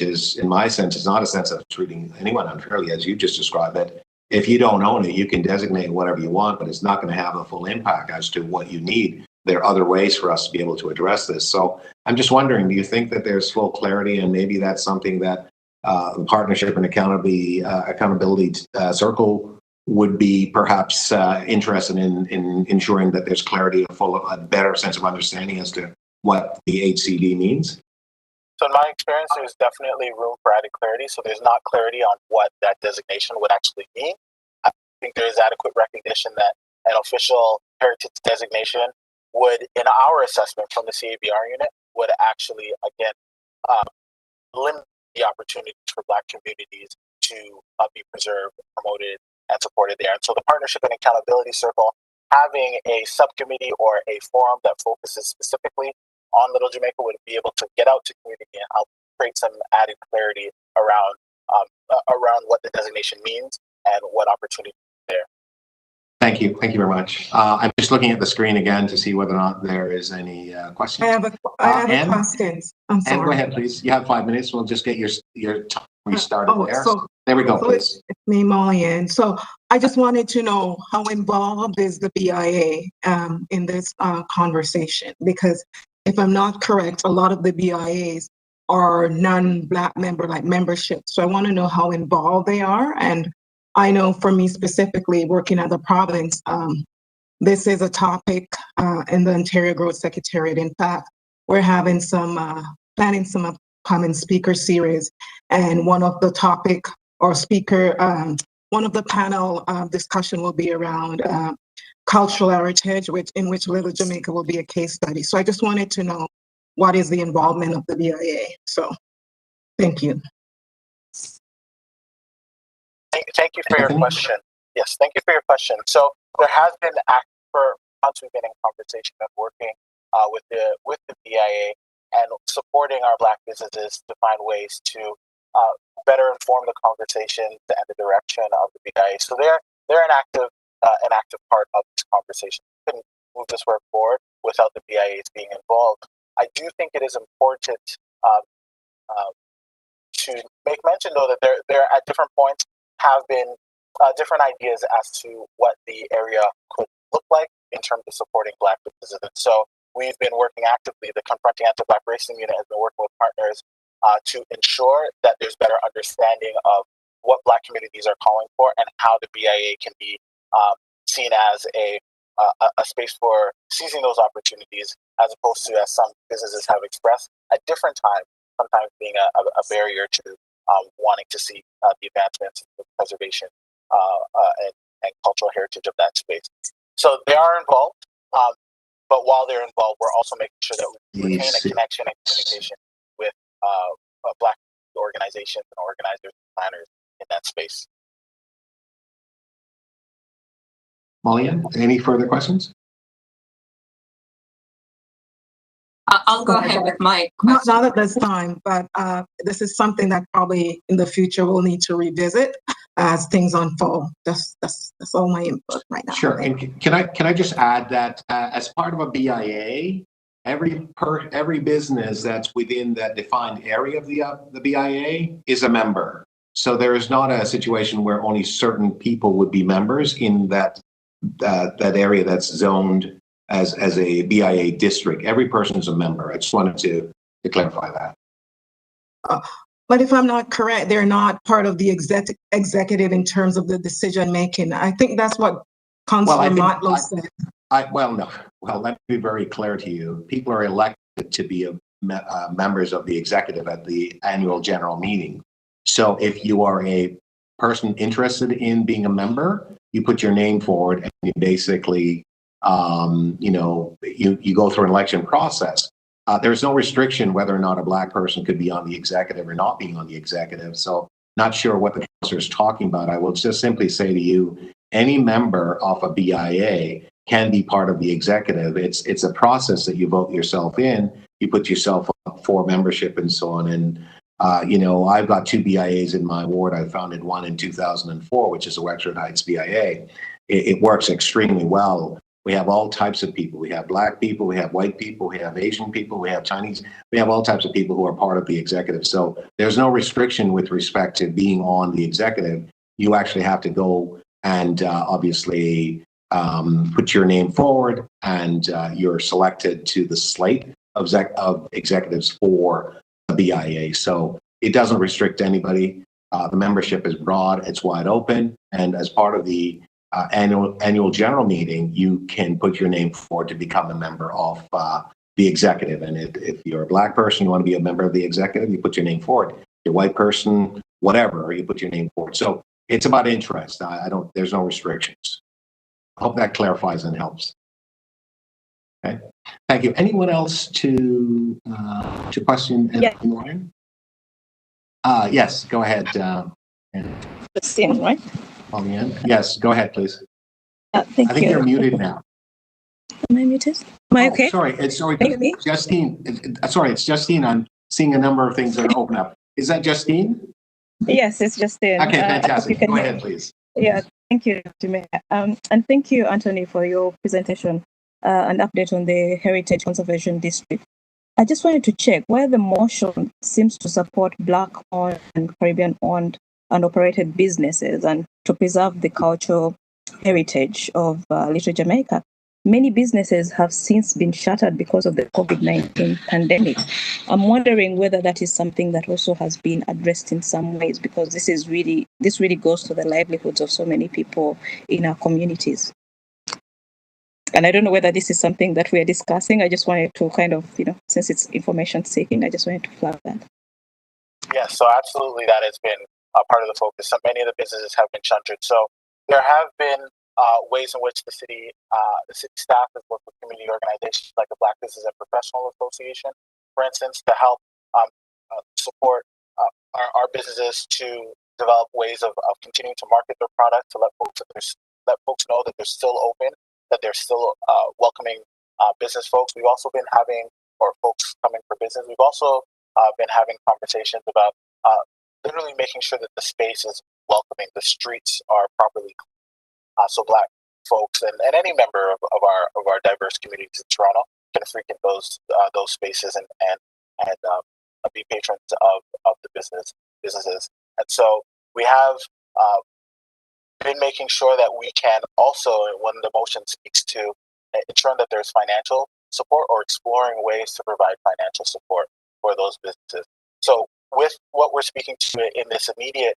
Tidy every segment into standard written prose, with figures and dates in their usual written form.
is, in my sense, is not a sense of treating anyone unfairly, as you just described it. If you don't own it, you can designate whatever you want, but it's not going to have a full impact as to what you need. There are other ways for us to be able to address this. So I'm just wondering, do you think that there's full clarity, and maybe that's something that the partnership and accountability circle would be perhaps interested in ensuring that there's clarity, a better sense of understanding as to what the HCD means? So in my experience, there's definitely room for added clarity. So there's not clarity on what that designation would actually mean. I think there is adequate recognition that an official heritage designation would, in our assessment from the CABR unit, would actually, again, limit the opportunities for Black communities to be preserved, promoted, and supported there. And so the Partnership and Accountability Circle, having a subcommittee or a forum that focuses specifically on Little Jamaica, would be able to get out to community and help create some added clarity around what the designation means and what opportunities are there. Thank you. Thank you very much. I'm just looking at the screen again to see whether or not there is any questions. I have a question. I'm sorry. Anne, go ahead, please. You have 5 minutes. We'll just get your time restarted there. So there we go, please. It's me, Molly. So I just wanted to know, how involved is the BIA in this conversation? Because if I'm not correct, a lot of the BIAs are non-Black membership. So I want to know how involved they are. And I know for me specifically, working at the province, this is a topic in the Ontario Growth Secretariat. In fact, we're having planning some upcoming speaker series, and one of the topic or speaker, one of the panel discussion will be around cultural heritage, in which Little Jamaica will be a case study. So I just wanted to know, what is the involvement of the BIA? So thank you. Thank you for your question. Yes, thank you for your question. So there has been, for months we've been in conversation and working with the BIA and supporting our Black businesses to find ways to better inform the conversations and the direction of the BIA. So they're an active part of this conversation. We couldn't move this work forward without the BIAs being involved. I do think it is important to make mention, though, that there at different points have been different ideas as to what the area could look like in terms of supporting Black businesses. And so we've been working actively. The Confronting Anti-Black Racism Unit has been working with partners to ensure that there's better understanding of what Black communities are calling for and how the BIA can be seen as a space for seizing those opportunities, as opposed to, as some businesses have expressed, at different times, sometimes being a barrier to wanting to see the advancements, the preservation, and cultural heritage of that space. So they are involved, but while they're involved, we're also making sure that we maintain a connection and communication with Black organizations and organizers and planners in that space. Molly, any further questions? I'll go ahead with my question. Not at this time, but this is something that probably in the future we'll need to revisit as things unfold. That's all my input right now. Sure. And can I just add that as part of a BIA, every business that's within that defined area of the BIA is a member. So there is not a situation where only certain people would be members in that area that's zoned as a BIA district. Every person is a member. I just wanted to clarify that. But if I'm not correct, they're not part of the executive in terms of the decision making. I think that's what Councillor Motlow said. No. Well, let me be very clear to you. People are elected to be members of the executive at the annual general meeting. So if you are a person interested in being a member, you put your name forward and you basically you go through an election process. There's no restriction whether or not a Black person could be on the executive or not being on the executive. So not sure what the councillor is talking about. I will just simply say to you, any member of a BIA can be part of the executive. It's a process that you vote yourself in. You put yourself up for membership and so on. And I've got 2 BIAs in my ward. I founded one in 2004, which is the Wexford Heights BIA. It works extremely well. We have all types of people. We have Black people, we have white people, we have Asian people, we have Chinese, we have all types of people who are part of the executive. So there's no restriction with respect to being on the executive. You actually have to go and obviously put your name forward, and you're selected to the slate of executives for the BIA. So it doesn't restrict anybody. The membership is broad, it's wide open, and as part of the annual general meeting, you can put your name forward to become a member of the executive. And if you're a Black person, you want to be a member of the executive, you put your name forward. If you're a white person, whatever, you put your name forward. So it's about interest. There's no restrictions. I hope that clarifies and helps. Okay, thank you. Anyone else to question? Yeah. Morning? Yes, go ahead. Christine, right? Yes, go ahead, please. Thank I think you. you're muted now. Am I muted? Am I okay? Sorry, Can you hear me? Justine. Sorry, it's Justine. I'm seeing a number of things that are open up. Is that Justine? Yes, it's Justine. Okay, fantastic. Go ahead, me. please. Yeah, thank you, Dr. Mayor. And thank you, Anthony, for your presentation and update on the Heritage Conservation District. I just wanted to check where the motion seems to support Black-owned and Caribbean-owned and operated businesses and to preserve the cultural heritage of Little Jamaica. Many businesses have since been shuttered because of the COVID-19 pandemic. I'm wondering whether that is something that also has been addressed in some ways, because this really goes to the livelihoods of so many people in our communities. And I don't know whether this is something that we are discussing. I just wanted to kind of, since it's information seeking, I just wanted to flag that. Yes, so absolutely that has been part of the focus. So many of the businesses have been shuttered. So there have been ways in which the city staff has worked with community organizations like the Black Business and Professional Association, for instance, to help support our businesses to develop ways of continuing to market their product, to let folks know that they're still open, that they're still welcoming business folks. We've also been having, or folks coming for business, we've also been having conversations about literally making sure that the space is welcoming, the streets are properly clean. So Black folks and any member of our diverse communities in Toronto can frequent those spaces and be patrons of the businesses. And so we have been making sure that we can also, when the motion speaks to ensuring that there's financial support or exploring ways to provide financial support for those businesses. So with what we're speaking to in this immediate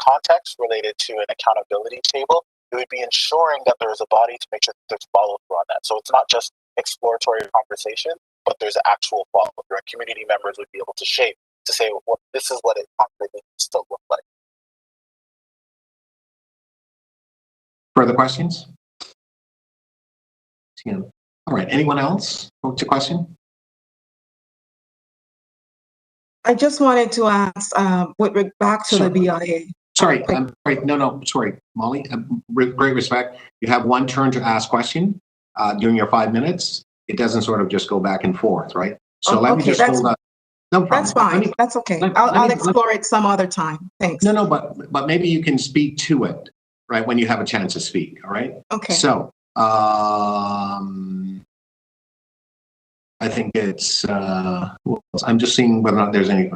context related to an accountability table, it would be ensuring that there is a body to make sure that there's follow through on that. So it's not just exploratory conversation, but there's actual follow through. And community members would be able to shape to say, well, this is what it concretely needs to look like. Further questions? All right. Anyone else to question? I just wanted to ask with back to the BIA. Sorry, sorry, Molly. With great respect, you have one turn to ask question during your 5 minutes. It doesn't sort of just go back and forth, right? So let me just hold up. No problem. That's fine. That's okay. I'll explore it some other time. Thanks. No, but maybe you can speak to it, right, when you have a chance to speak, all right? Okay. So, I think it's, I'm just seeing whether or not there's any.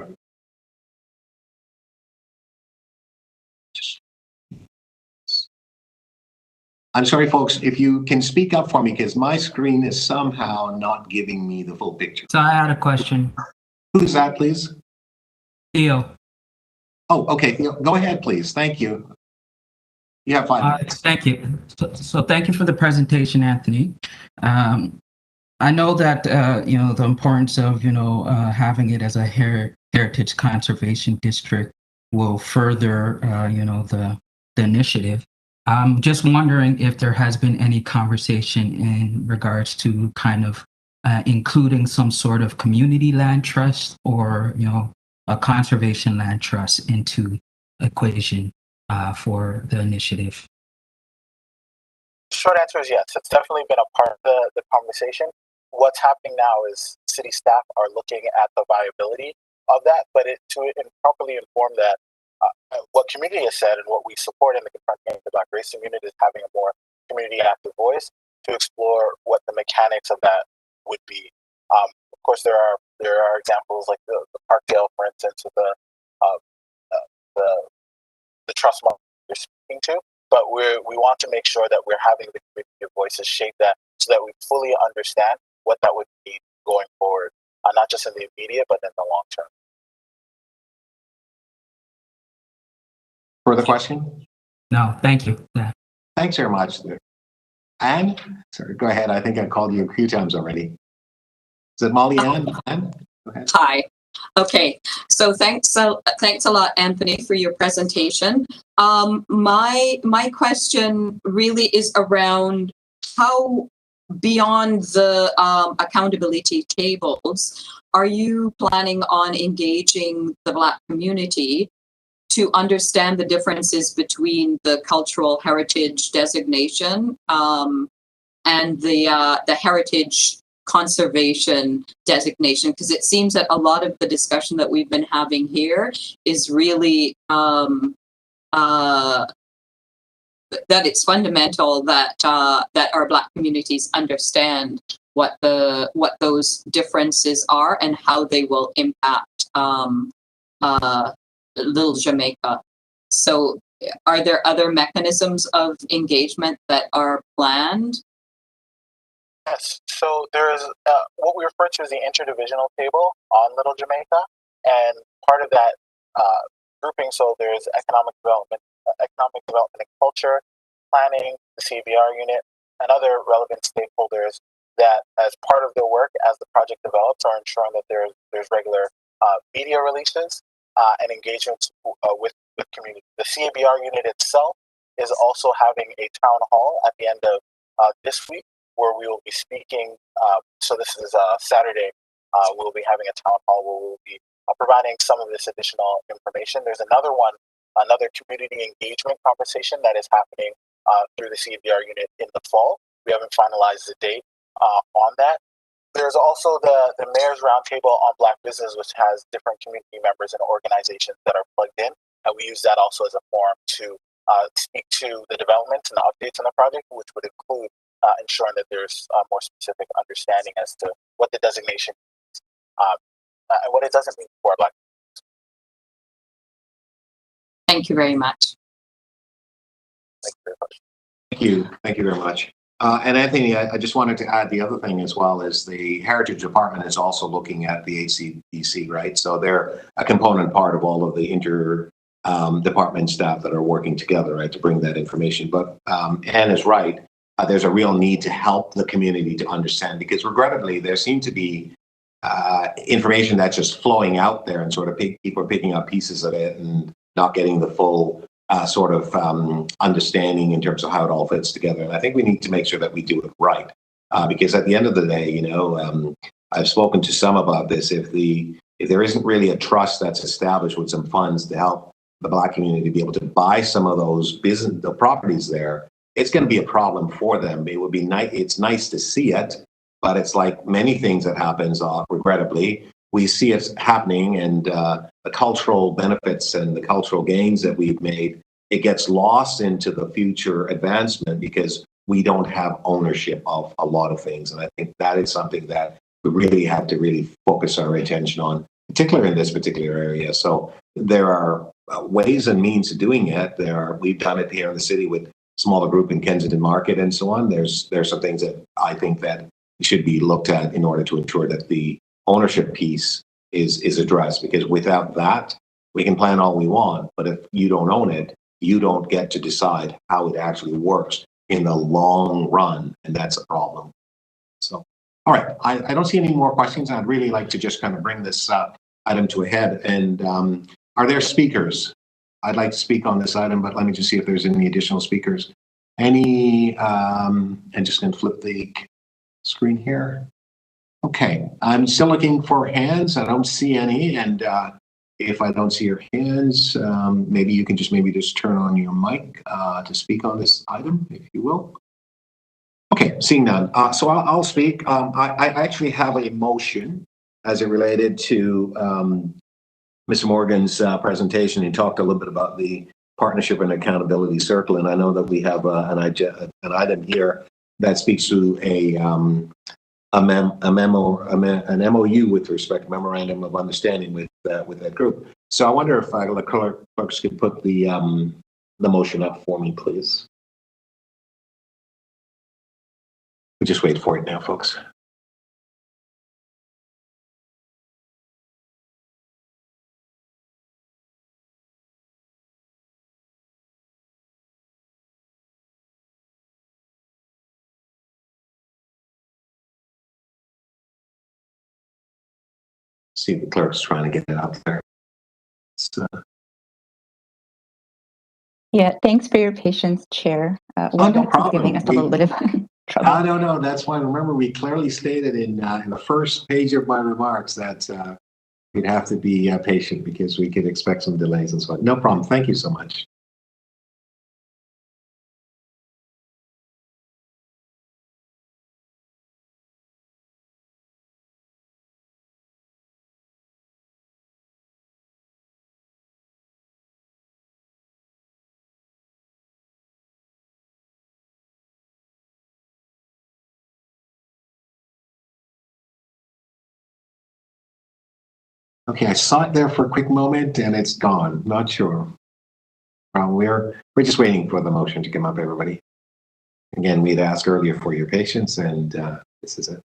I'm sorry, folks, if you can speak up for me, because my screen is somehow not giving me the full picture. So I had a question. Who's that, please? Theo. Oh, okay. Go ahead, please. Thank you. You have 5 minutes. Thank you. So thank you for the presentation, Anthony. I know that, the importance of, having it as a heritage conservation district will further, the initiative. I'm just wondering if there has been any conversation in regards to kind of including some sort of community land trust or, a conservation land trust into equation for the initiative. Short answer is yes. It's definitely been a part of the conversation. What's happening now is city staff are looking at the viability of that, but to properly inform that what community has said and what we support in the Confronting the Black race community is having a more community active voice. to explore what the mechanics of that would be. Of course, there are examples like the Parkdale, for instance, with the trust model you're speaking to, but we want to make sure that we're having the community of voices shape that so that we fully understand what that would be going forward, not just in the immediate, but in the long term. Further question? No, thank you. Yeah. Thanks very much. Anne, sorry, go ahead. I think I called you a few times already. Is it Molly Ann? Anne? Go ahead. Hi. Okay. So thanks a lot, Anthony, for your presentation. My question really is around how, beyond the accountability tables, are you planning on engaging the Black community to understand the differences between the cultural heritage designation and the heritage conservation designation? Because it seems that a lot of the discussion that we've been having here is really that it's fundamental that that our Black communities understand what those differences are and how they will impact Little Jamaica. So are there other mechanisms of engagement that are planned? Yes, so there is what we refer to as the interdivisional table on Little Jamaica, and part of that grouping, so there's economic development and culture, planning, the CBR unit, and other relevant stakeholders that, as part of their work as the project develops, are ensuring that there's regular media releases and engagement with community. The CBR unit itself is also having a town hall at the end of this week, where we will be speaking. So this is Saturday. We'll be having a town hall where we'll be providing some of this additional information. There's another community engagement conversation that is happening through the CBR unit in the fall. We haven't finalized the date on that. There's also the Mayor's Roundtable on Black Business, which has different community members and organizations that are plugged in. And we use that also as a forum to speak to the developments and the updates on the project, which would include ensuring that there's more specific understanding as to what the designation means and what it doesn't mean for Black. Thank you very much. Thank you very much. Thank you very much. And Anthony, I just wanted to add the other thing as well is the Heritage Department is also looking at the HCDC, right? So they're a component part of all of the department staff that are working together, right, to bring that information. But Anne is right. There's a real need to help the community to understand, because regrettably, there seems to be information that's just flowing out there and sort of people are picking up pieces of it and not getting the full sort of understanding in terms of how it all fits together. And I think we need to make sure that we do it right. Because at the end of the day, I've spoken to some about this. If there isn't really a trust that's established with some funds to help the Black community be able to buy some of those the properties there, it's going to be a problem for them. It would be nice. It's nice to see it, but it's like many things that happens. Regrettably, we see it happening, and the cultural benefits and the cultural gains that we've made, it gets lost into the future advancement because we don't have ownership of a lot of things. And I think that is something that we really have to really focus our attention on, particularly in this particular area. So there are ways and means of doing it. We've done it here in the city with smaller group in Kensington Market and so on. There's some things that I think that should be looked at in order to ensure that the ownership piece is addressed, because without that, we can plan all we want, but if you don't own it, you don't get to decide how it actually works in the long run, and that's a problem. So, all right, I don't see any more questions. I'd really like to just kind of bring this item to a head. And are there speakers? I'd like to speak on this item, but let me just see if there's any additional speakers. And just going to flip the screen here. Okay, I'm still looking for hands. I don't see any. And if I don't see your hands, maybe you can just turn on your mic to speak on this item, if you will. Okay, seeing none. So I'll speak. I actually have a motion as it related to Mr. Morgan's presentation. He talked a little bit about the Partnership and Accountability Circle, and I know that we have an item here that speaks to an MOU with respect to memorandum of understanding with that group. So I wonder if the clerks could put the motion up for me, please. We just wait for it now, folks. See if the clerk's trying to get it up there. Yeah, thanks for your patience, Chair. No Webex problem. is giving us a little bit of trouble. No, that's fine. Remember, we clearly stated in the first page of my remarks that we'd have to be patient because we could expect some delays and so on. No problem. Thank you so much. Okay, I saw it there for a quick moment and it's gone. Not sure. We're just waiting for the motion to come up, everybody. Again, we'd asked earlier for your patience, and this is it.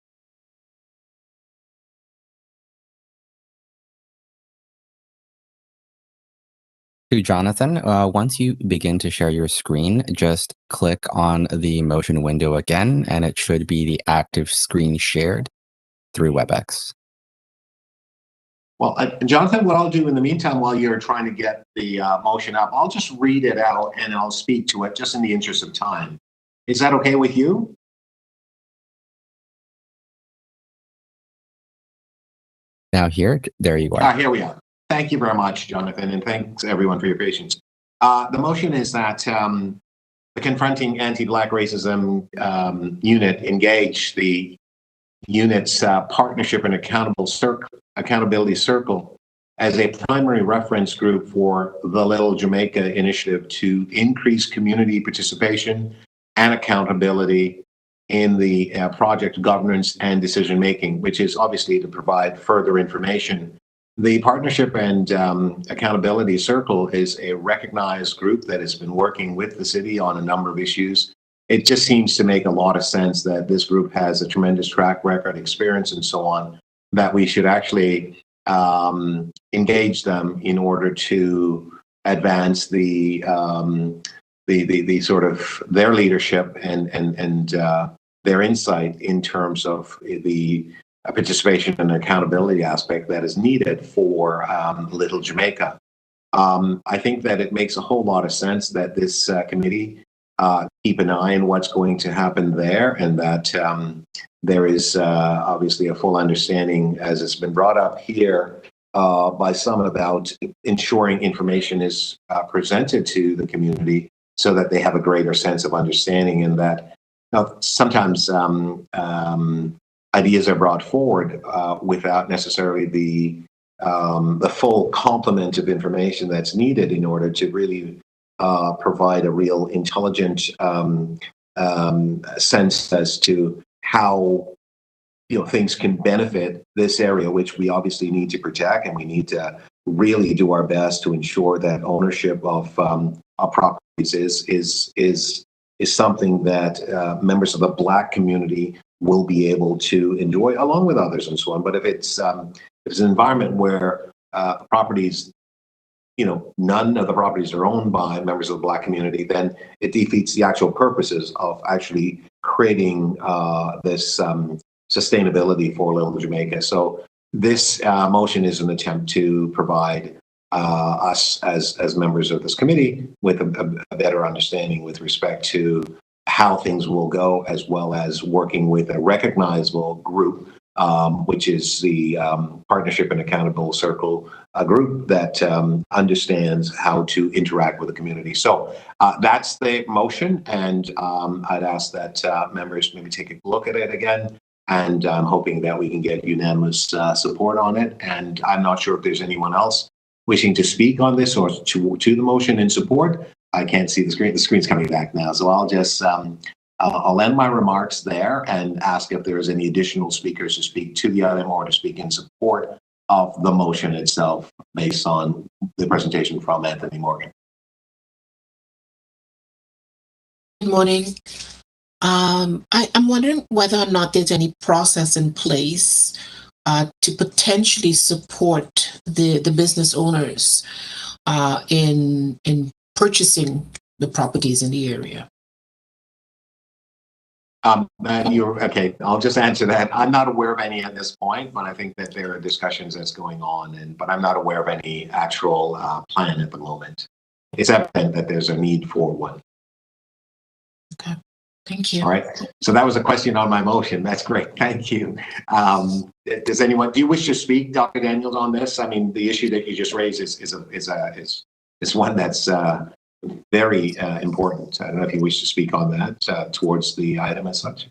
To Jonathan, once you begin to share your screen, just click on the motion window again, and it should be the active screen shared through WebEx. Well, Jonathan, what I'll do in the meantime, while you're trying to get the motion up, I'll just read it out and I'll speak to it just in the interest of time. Is that okay with you? Now there you are. Here we are. Thank you very much, Jonathan, and thanks everyone for your patience. The motion is that the Confronting Anti-Black Racism unit engage the unit's partnership and accountability circle as a primary reference group for the Little Jamaica initiative to increase community participation and accountability in the project governance and decision making, which is obviously to provide further information. The Partnership and Accountability Circle is a recognized group that has been working with the city on a number of issues. It just seems to make a lot of sense that this group has a tremendous track record, experience, and so on, that we should actually engage them in order to advance the sort of their leadership and their insight in terms of the participation and accountability aspect that is needed for Little Jamaica. I think that it makes a whole lot of sense that this committee keep an eye on what's going to happen there, and that there is obviously a full understanding, as it's been brought up here by some, about ensuring information is presented to the community so that they have a greater sense of understanding, and that sometimes ideas are brought forward without necessarily the full complement of information that's needed in order to really provide a real intelligent sense as to how things can benefit this area, which we obviously need to protect, and we need to really do our best to ensure that ownership of our properties is something that members of the Black community will be able to enjoy along with others and so on. But if it's an environment where properties, none of the properties are owned by members of the Black community, then it defeats the actual purposes of actually creating this sustainability for Little Jamaica. So this motion is an attempt to provide us as members of this committee with a better understanding with respect to how things will go, as well as working with a recognizable group, which is the Partnership and Accountable Circle, a group that understands how to interact with the community. So that's the motion, and I'd ask that members maybe take a look at it again, and I'm hoping that we can get unanimous support on it. And I'm not sure if there's anyone else wishing to speak on this or to the motion in support. I can't see the screen. The screen's coming back now, so I'll just I'll end my remarks there and ask if there's any additional speakers to speak to the item or to speak in support of the motion itself based on the presentation from Anthony Morgan. Good morning. I'm wondering whether or not there's any process in place to potentially support the business owners in purchasing the properties in the area. You're okay. I'll just answer that. I'm not aware of any at this point, but I think that there are discussions that's going on, but I'm not aware of any actual plan at the moment. It's evident that there's a need for one. Okay, thank you. All right. So that was a question on my motion. That's great. Thank you. Do you wish to speak, Dr. Daniels, on this? I mean, the issue that you just raised is one that's very important. I don't know if you wish to speak on that towards the item as such.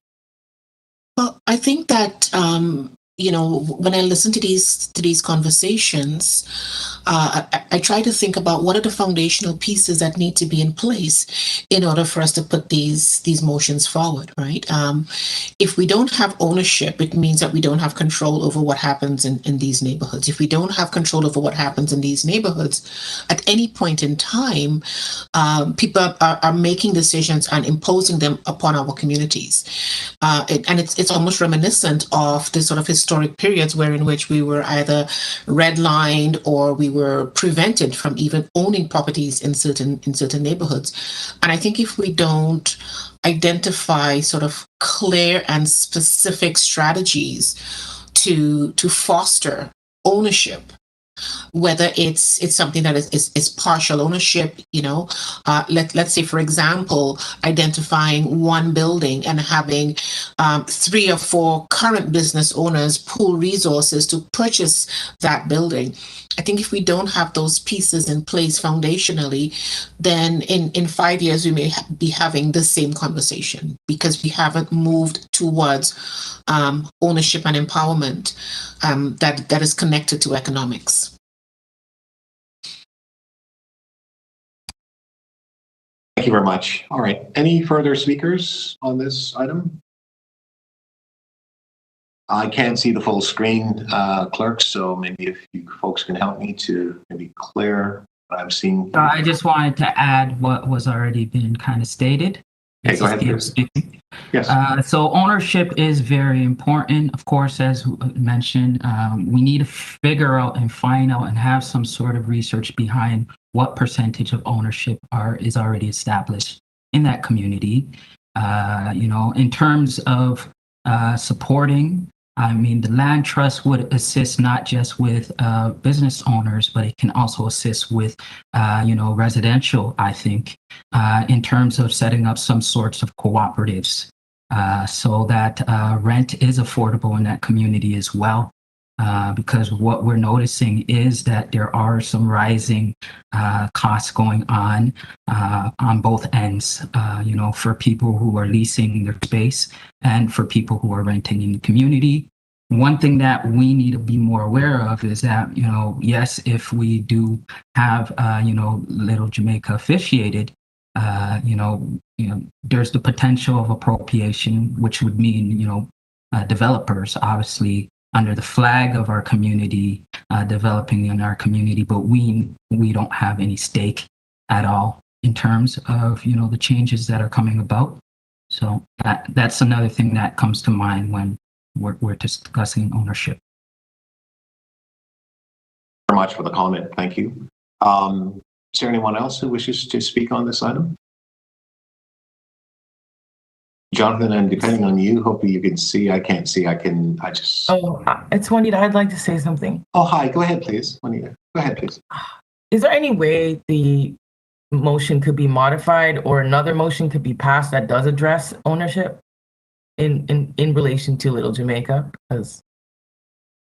Well, I think that when I listen to these conversations, I try to think about what are the foundational pieces that need to be in place in order for us to put these motions forward, right? If we don't have ownership, it means that we don't have control over what happens in these neighborhoods. If we don't have control over what happens in these neighborhoods, at any point in time, people are making decisions and imposing them upon our communities. And it's almost reminiscent of this sort of historic periods in which we were either redlined or we were prevented from even owning properties in certain neighborhoods. And I think if we don't identify sort of clear and specific strategies to foster ownership, whether it's something that is partial ownership, let's say, for example, identifying one building and having 3 or 4 current business owners pool resources to purchase that building. I think if we don't have those pieces in place foundationally, then in 5 years, we may be having the same conversation because we haven't moved towards ownership and empowerment that is connected to economics. Thank you very much. All right. Any further speakers on this item? I can't see the full screen, clerk, so maybe if you folks can help me to maybe clear what I'm seeing. I just wanted to add what was already been kind of stated. Okay, go ahead, please. Yes. So ownership is very important. Of course, as mentioned, we need to figure out and find out and have some sort of research behind what percentage of ownership is already established in that community. In terms of supporting, I mean, the land trust would assist not just with business owners, but it can also assist with, residential, I think, in terms of setting up some sorts of cooperatives so that rent is affordable in that community as well. Because what we're noticing is that there are some rising costs going on both ends, for people who are leasing their space and for people who are renting in the community. One thing that we need to be more aware of is that, yes, if we do have, Little Jamaica officiated, there's the potential of appropriation, which would mean, developers obviously under the flag of our community, developing in our community, but we don't have any stake at all in terms of, the changes that are coming about. So that's another thing that comes to mind when we're discussing ownership. Very much for the comment. Thank you. Is there anyone else who wishes to speak on this item? Jonathan, and depending on you, hopefully you can see. I can't see. Oh, it's Juanita. I'd like to say something. Oh, hi. Go ahead, please. Juanita, go ahead, please. Is there any way the motion could be modified or another motion could be passed that does address ownership in relation to Little Jamaica? Because,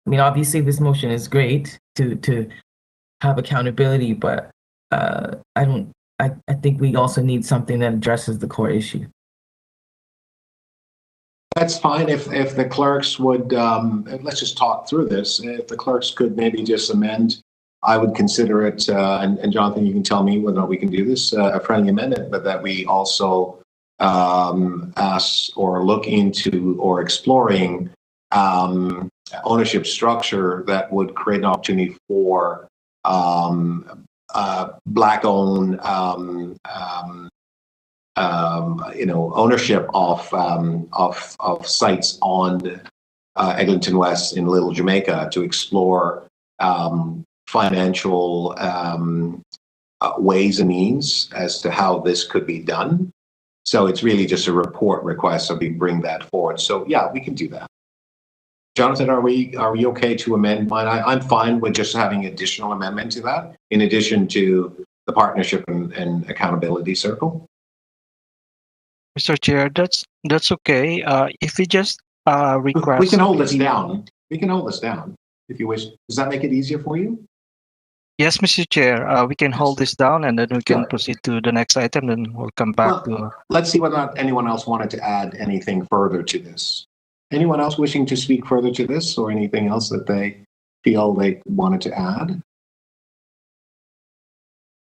I mean, obviously this motion is great to have accountability, but I think we also need something that addresses the core issue. That's fine. If the clerks would, let's just talk through this. If the clerks could maybe just amend, I would consider it, and Jonathan, you can tell me whether or not we can do this, a friendly amendment, but that we also us or look into or exploring ownership structure that would create an opportunity for Black-owned, ownership of sites on Eglinton West in Little Jamaica to explore financial ways and means as to how this could be done. So it's really just a report request, so we bring that forward. So yeah, we can do that. Jonathan, are we okay to amend mine? I'm fine with just having additional amendment to that, in addition to the partnership and accountability circle. Mr. Chair, that's okay. If we just request, we can hold this down. We can hold this down if you wish. Does that make it easier for you? Yes, Mr. Chair, we can hold this down and then we can Sure. proceed to the next item. Then we'll come back to. Let's see whether or not anyone else wanted to add anything further to this. Anyone else wishing to speak further to this, or anything else that they feel they wanted to add?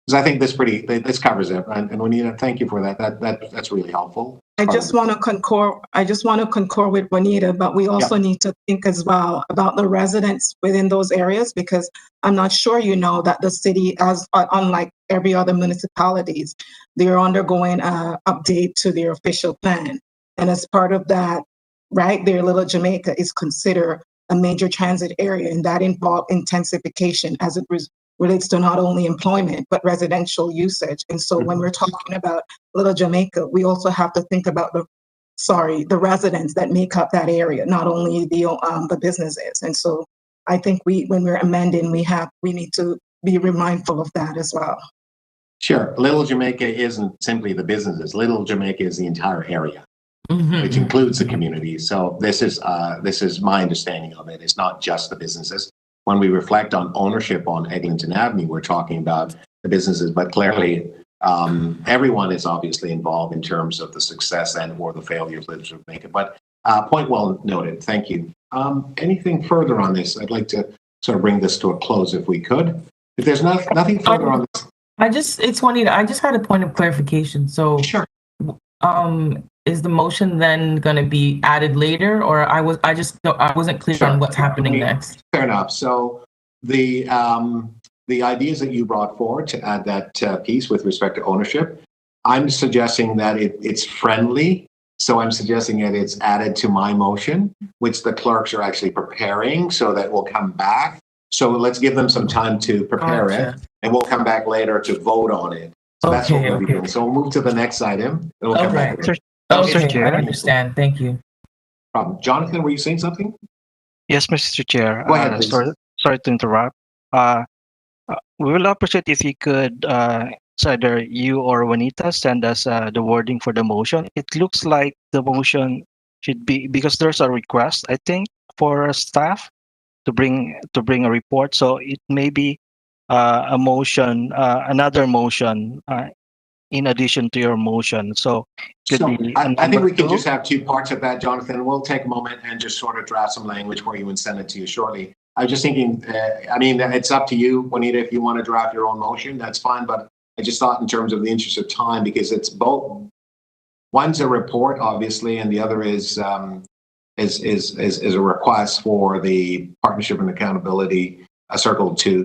Because I think this covers it, and Juanita, thank you for that. That's really helpful. I just want to concur with Juanita, but we also need to think as well about the residents within those areas, because I'm not sure you know that the city, as unlike every other municipalities, they're undergoing an update to their official plan, and as part of that, right there, Little Jamaica is considered a major transit area, and that involves intensification as it relates to not only employment, but residential usage. And so when we're talking about Little Jamaica, we also have to think about the residents that make up that area, not only the businesses. And so I think when we're amending, we need to be mindful of that as well. Sure. Little Jamaica isn't simply the businesses. Little Jamaica is the entire area, which includes the community. So this is my understanding of it. It's not just the businesses. When we reflect on ownership on Eglinton Avenue, we're talking about the businesses, but clearly everyone is obviously involved in terms of the success and or the failure of Little Jamaica. But point well noted. Thank you. Anything further on this? I'd like to sort of bring this to a close if we could. If there's nothing further on this. It's Juanita. I just had a point of clarification. So sure. Is the motion then going to be added later, or I wasn't clear on what's happening next? Fair enough. So the ideas that you brought forward to add that piece with respect to ownership, I'm suggesting that it's friendly. So I'm suggesting that it's added to my motion, which the clerks are actually preparing, so that we'll come back. So let's give them some time to prepare it, and we'll come back later to vote on it. So that's what we'll be doing. So we'll move to the next item, and we'll come back. Okay, I understand. Thank you. Problem. Jonathan, were you saying something? Yes, Mr. Chair. Go ahead, please. Sorry to interrupt. We will appreciate if you could, either you or Juanita, send us the wording for the motion. It looks like the motion should be, because there's a request, I think, for staff to bring a report. So it may be a motion, another motion, in addition to your motion. So I think we can just have two parts of that, Jonathan. We'll take a moment and just sort of draft some language for you and send it to you shortly. I was just thinking, it's up to you, Juanita, if you want to draft your own motion, that's fine. But I just thought in terms of the interest of time, because it's both. One's a report, obviously, and the other is a request for the partnership and accountability circle to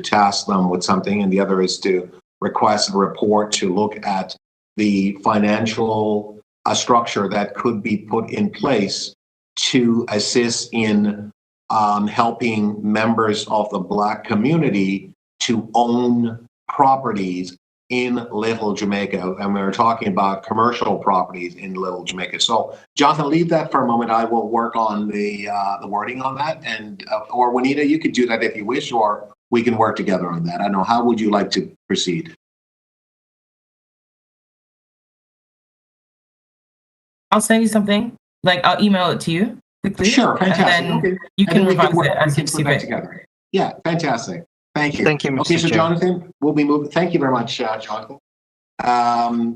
task them with something, and the other is to request a report to look at the financial structure that could be put in place to assist in helping members of the Black community to own properties in Little Jamaica. And we were talking about commercial properties in Little Jamaica. So Jonathan, leave that for a moment. I will work on the wording on that. And or Juanita, you could do that if you wish, or we can work together on that. I don't know. How would you like to proceed? I'll send you something. I'll email it to you quickly. Sure, fantastic. And then you can revise it as you see fit. Together. Yeah, fantastic. Thank you. Thank you, Mr. Okay, so Chair. Jonathan, we'll be moving. Thank you very much, Jonathan.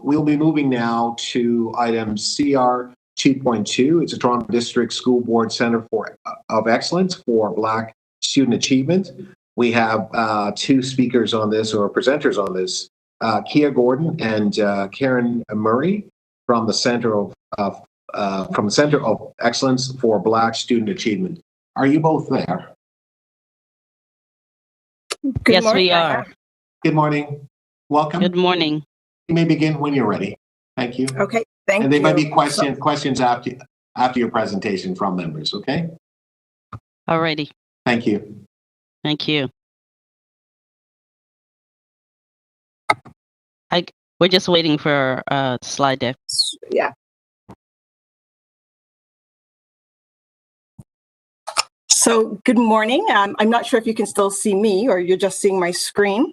We'll be moving now to item CR 2.2. It's a Toronto District School Board Center of Excellence for Black Student Achievement. We have two speakers on this, or presenters on this, Kia Gordon and Karen Murray from the Center of Excellence for Black Student Achievement. Are you both there? Yes, we are. Good morning. Welcome. Good morning. You may begin when you're ready. Thank you. Okay, thank you. And there might be questions after your presentation from members, okay? Alrighty. Thank you. Thank you. We're just waiting for slide deck. Yeah. So good morning. I'm not sure if you can still see me or you're just seeing my screen.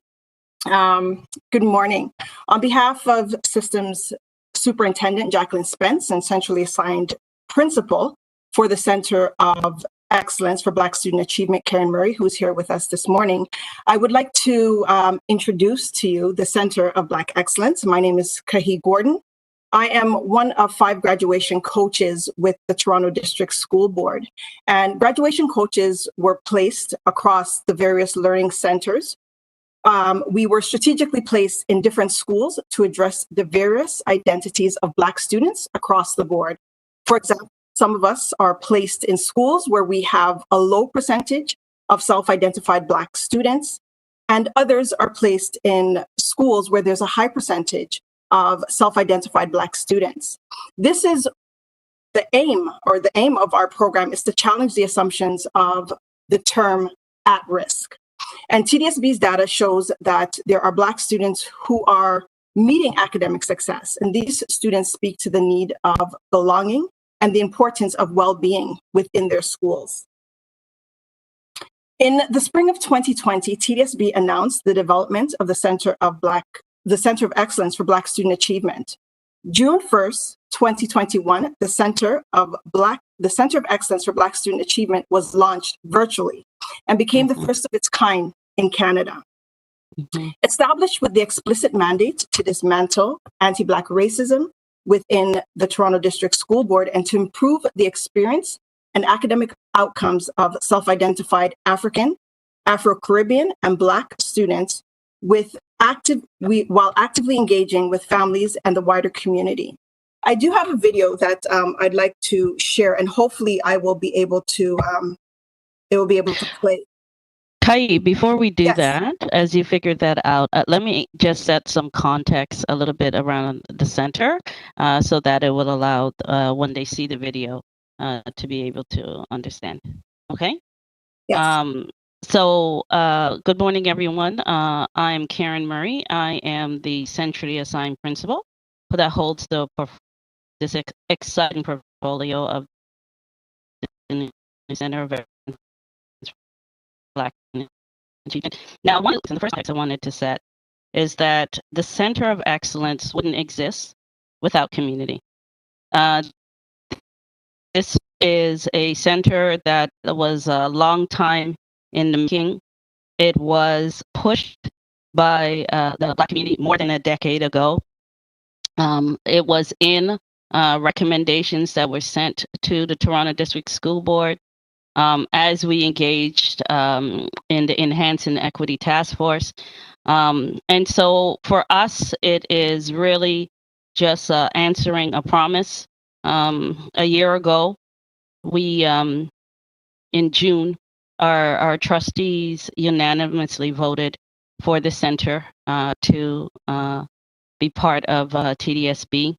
Good morning. On behalf of Systems Superintendent Jacqueline Spence and centrally assigned principal for the Center of Excellence for Black Student Achievement, Karen Murray, who's here with us this morning, I would like to introduce to you the Center of Black Excellence. My name is Kahi Gordon. I am one of 5 graduation coaches with the Toronto District School Board. And graduation coaches were placed across the various learning centers. We were strategically placed in different schools to address the various identities of Black students across the board. For example, some of us are placed in schools where we have a low percentage of self-identified Black students, and others are placed in schools where there's a high percentage of self-identified Black students. This is the aim of our program is to challenge the assumptions of the term at risk. And TDSB's data shows that there are Black students who are meeting academic success, and these students speak to the need of belonging and the importance of well-being within their schools. In the spring of 2020, TDSB announced the development of the Center of Excellence for Black Student Achievement. June 1st, 2021, the Center of Excellence for Black Student Achievement was launched virtually and became the first of its kind in Canada. Established with the explicit mandate to dismantle anti-Black racism within the Toronto District School Board and to improve the experience and academic outcomes of self-identified African, Afro-Caribbean, and Black students while actively engaging with families and the wider community. I do have a video that I'd like to share, and hopefully I will be able to, it will be able to play. Kai, before we do that, as you figured that out, let me just set some context a little bit around the center so that it will allow when they see the video to be able to understand. Okay? Yes. So good morning, everyone. I'm Karen Murray. I am the centrally assigned principal that holds this exciting portfolio of the Center of Black Achievement. Now, one of the first things I wanted to set is that the Center of Excellence wouldn't exist without community. This is a center that was a long time in the making. It was pushed by the Black community more than a decade ago. It was in recommendations that were sent to the Toronto District School Board as we engaged in the Enhance and Equity Task Force. And so for us, it is really just answering a promise. A year ago, we, in June, our trustees unanimously voted for the center to be part of TDSB.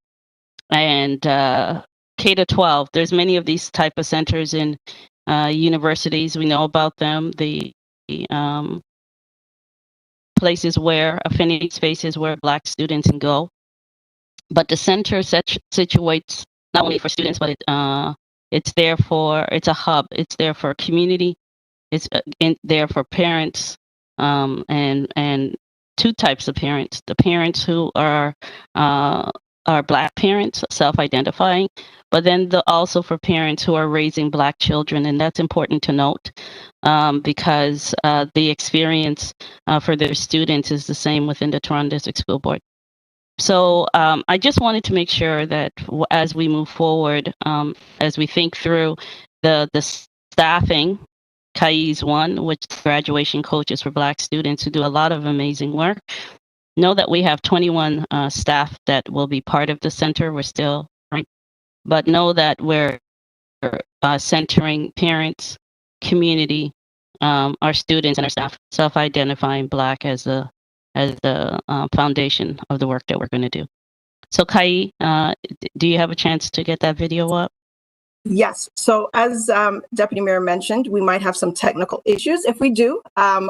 And K-12, there's many of these type of centers in universities. We know about them, the places where, affinity spaces where Black students can go. But the center situates not only for students, but it's a hub. It's there for community. It's there for parents, and 2 types of parents: the parents who are Black parents, self-identifying, but then also for parents who are raising Black children, and that's important to note because the experience for their students is the same within the Toronto District School Board. So I just wanted to make sure that as we move forward, as we think through the staffing, Kai's one, which graduation coaches for Black students who do a lot of amazing work. know that we have 21 staff that will be part of the center. We're still, right, but know that we're centering parents, community, our students and our staff, self-identifying Black as the foundation of the work that we're going to do. So Kai, do you have a chance to get that video up? Yes. So as Deputy Mayor mentioned, we might have some technical issues. If we do,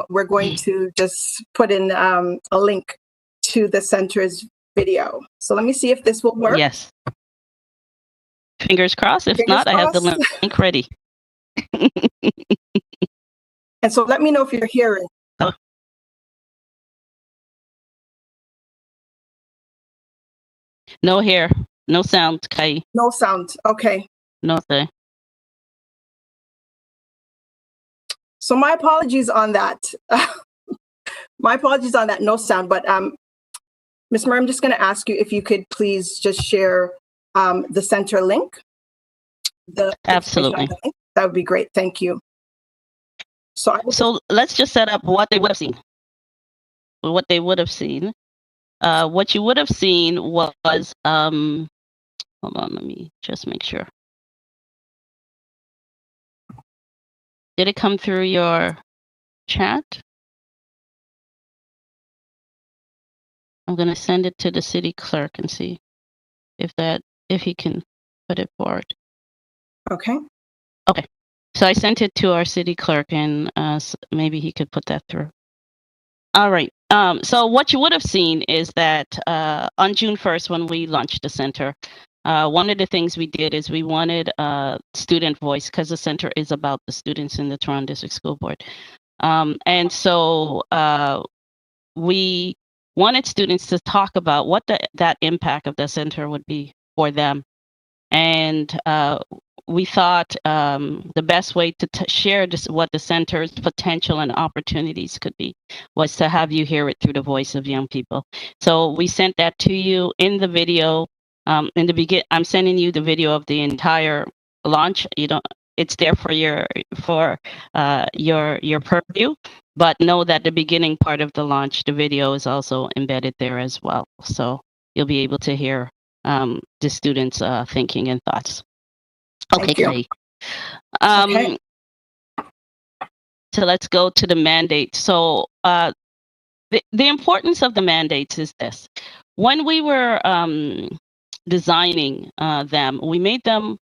we're going to just put in a link to the center's video. So let me see if this will work. Yes. Fingers crossed. If Fingers not, I have the crossed. link ready. And so let me know if you're hearing. Oh. No hair, no sound, Kai. No sound. Okay. No thing. So my apologies on that. My apologies on that. No sound. But Ms. Murray, I'm just going to ask you if you could please just share the center link. Absolutely. The link. That would be great. Thank you. So let's just set up what they would have seen. What they would have seen. What you would have seen was, hold on, let me just make sure. Did it come through your chat? I'm gonna send it to the city clerk and see if he can put it forward. Okay. Okay. So I sent it to our city clerk and maybe he could put that through. All right. So what you would have seen is that on June 1st, when we launched the center, one of the things we did is we wanted student voice because the center is about the students in the Toronto District School Board. And so we wanted students to talk about what that impact of the center would be for them. And we thought the best way to share what the center's potential and opportunities could be was to have you hear it through the voice of young people. So we sent that to you in the video. In the begin, I'm sending you the video of the entire launch. It's there for your purview, but know that the beginning part of the launch, the video is also embedded there as well. So you'll be able to hear the students' thinking and thoughts. Okay, Kay. Okay. So let's go to the mandate. So the importance of the mandates is this. When we were designing them, we made them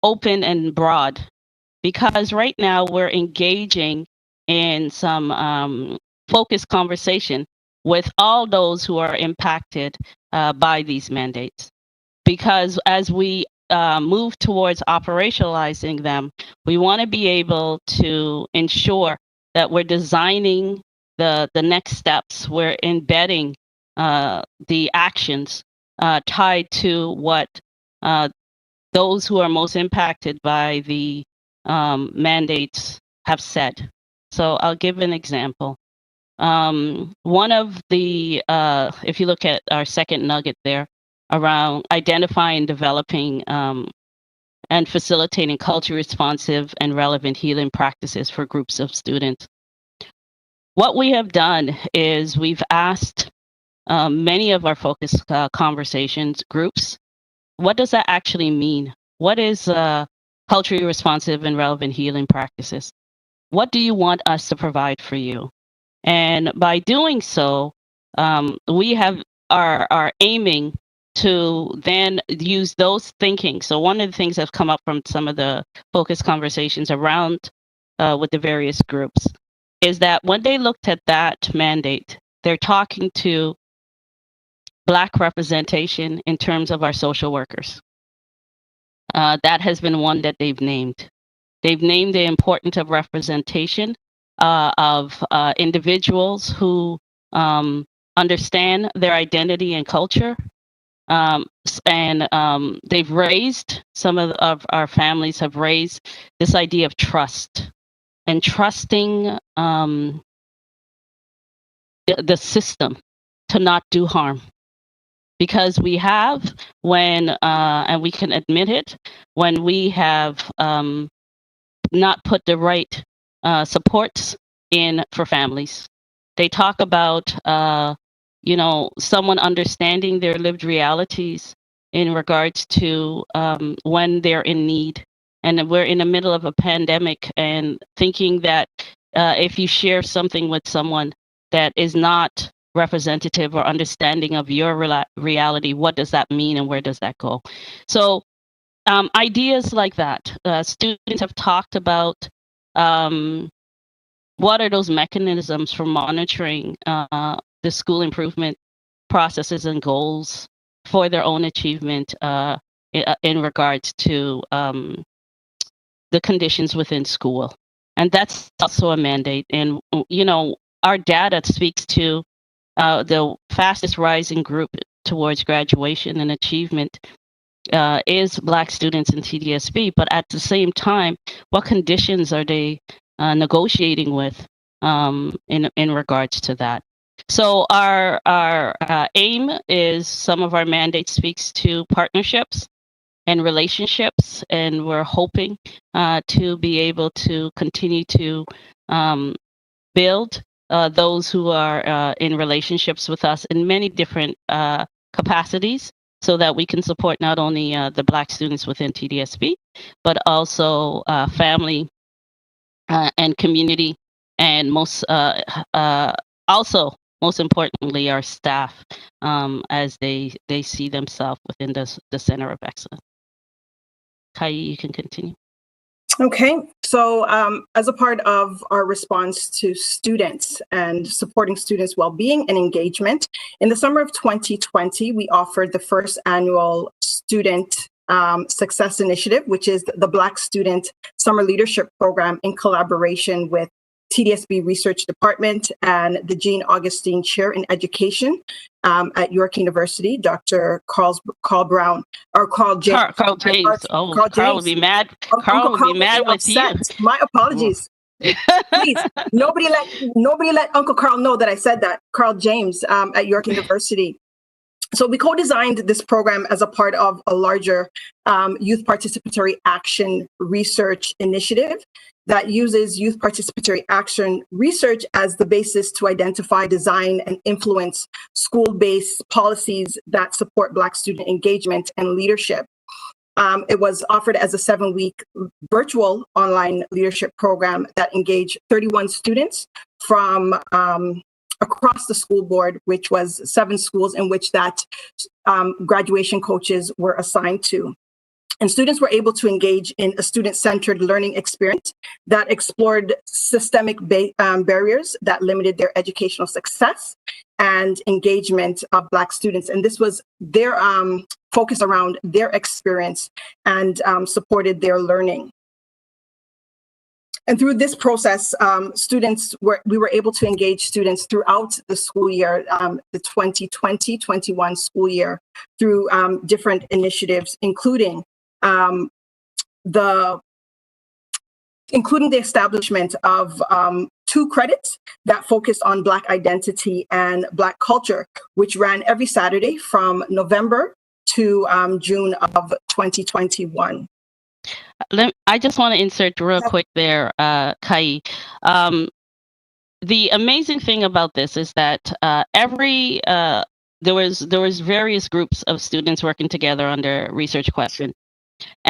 open and broad because right now we're engaging in some focused conversation with all those who are impacted by these mandates. Because as we move towards operationalizing them, we want to be able to ensure that we're designing the next steps, we're embedding the actions tied to what those who are most impacted by the mandates have said. So I'll give an example. One of the, if you look at our second nugget there, around identifying, developing, and facilitating culture responsive and relevant healing practices for groups of students. What we have done is we've asked many of our focus conversations groups, what does that actually mean? What is culturally responsive and relevant healing practices? What do you want us to provide for you? And by doing so, we are aiming to then use those thinking. So one of the things that's come up from some of the focus conversations around with the various groups is that when they looked at that mandate, they're talking to Black representation in terms of our social workers. That has been one that they've named. They've named the importance of representation of individuals who understand their identity and culture. And they've raised, some of our families have raised this idea of trust and trusting the system to not do harm. Because we have, and we can admit it, when we have not put the right supports in for families. They talk about, someone understanding their lived realities in regards to when they're in need. And we're in the middle of a pandemic, and thinking that if you share something with someone that is not representative or understanding of your reality, what does that mean and where does that go? So ideas like that. Students have talked about what are those mechanisms for monitoring the school improvement processes and goals for their own achievement in regards to the conditions within school. And that's also a mandate. And, our data speaks to the fastest rising group towards graduation and achievement is Black students in TDSB. But at the same time, what conditions are they negotiating with in regards to that? So our aim is, some of our mandate speaks to partnerships and relationships, and we're hoping to be able to continue to build those who are in relationships with us in many different capacities, so that we can support not only the Black students within TDSB, but also family and community, and also most importantly, our staff as they see themselves within the Center of Excellence. Kai, you can continue. Okay, so as a part of our response to students and supporting students' well-being and engagement, in the summer of 2020, we offered the first annual Student Success Initiative, which is the Black Student Summer Leadership Program, in collaboration with TDSB Research Department and the Jean Augustine Chair in Education at York University, Dr. Carl Brown, or Carl James. Carl James. Carl would be mad. Carl would be mad with you. My apologies. Please, nobody let Uncle Carl know that I said that. Carl James at York University. So we co-designed this program as a part of a larger youth participatory action research initiative that uses youth participatory action research as the basis to identify, design, and influence school-based policies that support Black student engagement and leadership. It was offered as a 7-week virtual online leadership program that engaged 31 students from across the school board, which was 7 schools in which that graduation coaches were assigned to. And students were able to engage in a student-centered learning experience that explored systemic barriers that limited their educational success and engagement of Black students. And this was their focus around their experience and supported their learning. And through this process, we were able to engage students throughout the school year, the 2020-21 school year, through different initiatives, including the establishment of 2 credits that focused on Black identity and Black culture, which ran every Saturday from November to June of 2021. I just want to insert real quick there, Kai. The amazing thing about this is that there was various groups of students working together under research question,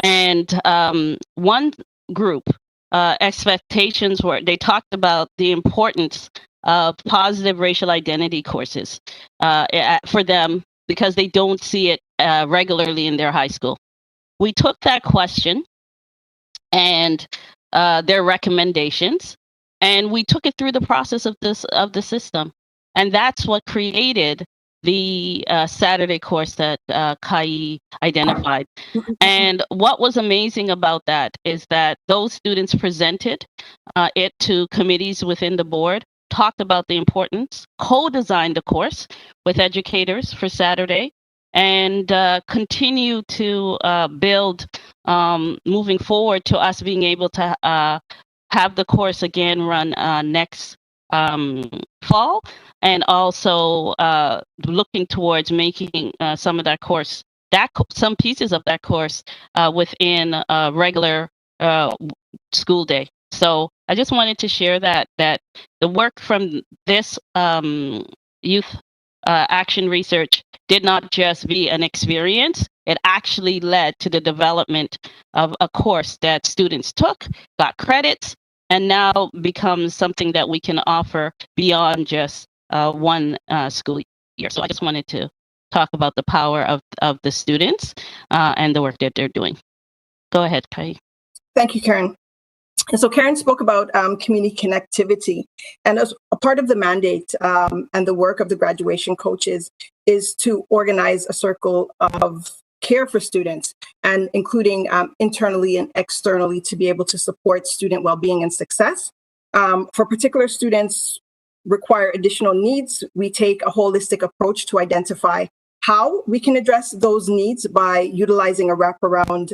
and one group expectations were, they talked about the importance of positive racial identity courses for them because they don't see it regularly in their high school. We took that question and their recommendations, and we took it through the process of the system, and that's what created the Saturday course that Kai identified. And what was amazing about that is that those students presented it to committees within the board, talked about the importance, co-designed the course with educators for Saturday, and continue to build moving forward to us being able to have the course again run next fall, and also looking towards making some of that course, some pieces of that course within a regular school day. So I just wanted to share that the work from this youth action research did not just be an experience, it actually led to the development of a course that students took, got credits, and now becomes something that we can offer beyond just one school year. So I just wanted to talk about the power of the students and the work that they're doing. Go ahead, Kai. Thank you, Karen. And so Karen spoke about community connectivity. And as a part of the mandate and the work of the graduation coaches is to organize a circle of care for students, and including internally and externally, to be able to support student well-being and success. For particular students require additional needs, we take a holistic approach to identify how we can address those needs by utilizing a wraparound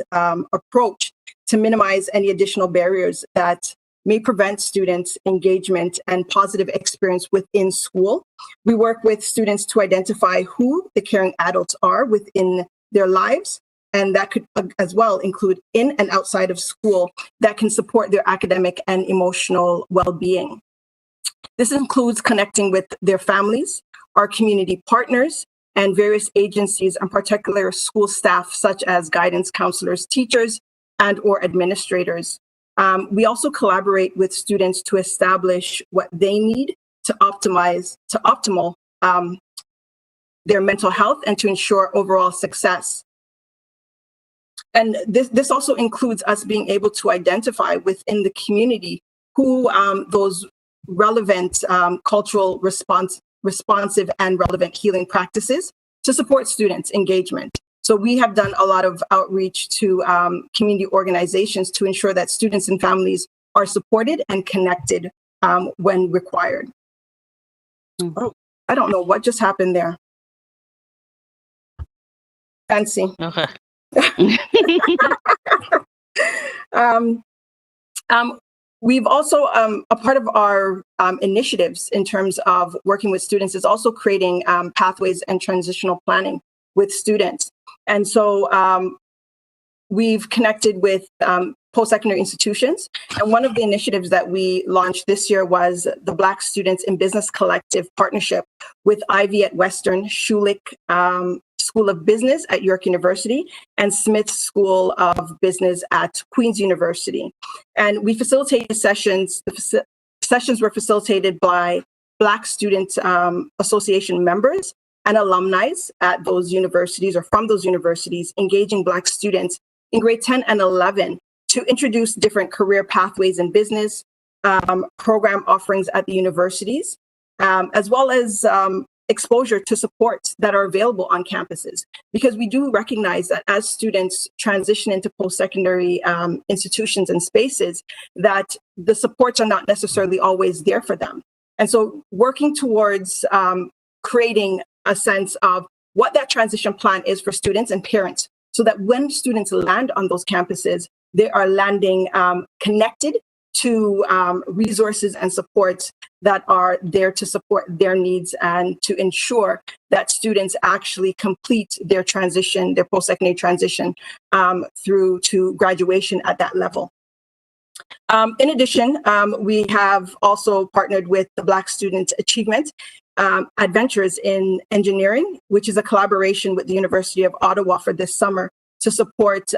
approach to minimize any additional barriers that may prevent students' engagement and positive experience within school. We work with students to identify who the caring adults are within their lives, and that could as well include in and outside of school that can support their academic and emotional well-being. This includes connecting with their families, our community partners, and various agencies, and particular school staff such as guidance counselors, teachers, and or administrators. We also collaborate with students to establish what they need to optimal their mental health and to ensure overall success. And this also includes us being able to identify within the community who those relevant cultural responsive and relevant healing practices to support students' engagement. So we have done a lot of outreach to community organizations to ensure that students and families are supported and connected when required. Oh, I don't know what just happened there. Fancy. Okay. We've also, a part of our initiatives in terms of working with students is also creating pathways and transitional planning with students. And so we've connected with post-secondary institutions. And one of the initiatives that we launched this year was the Black Students in Business Collective partnership with Ivy at Western, Schulich School of Business at York University, and Smith School of Business at Queen's University. And we facilitated sessions. The sessions were facilitated by Black Student Association members and alumni at those universities or from those universities, engaging Black students in grade 10 and 11 to introduce different career pathways in business, program offerings at the universities, as well as exposure to supports that are available on campuses. Because we do recognize that as students transition into post-secondary institutions and spaces, that the supports are not necessarily always there for them. And so working towards creating a sense of what that transition plan is for students and parents, so that when students land on those campuses, they are landing connected to resources and supports that are there to support their needs and to ensure that students actually complete their transition, their post-secondary transition through to graduation at that level. In addition, we have also partnered with the Black Student Achievement Adventures in Engineering, which is a collaboration with the University of Ottawa for this summer to support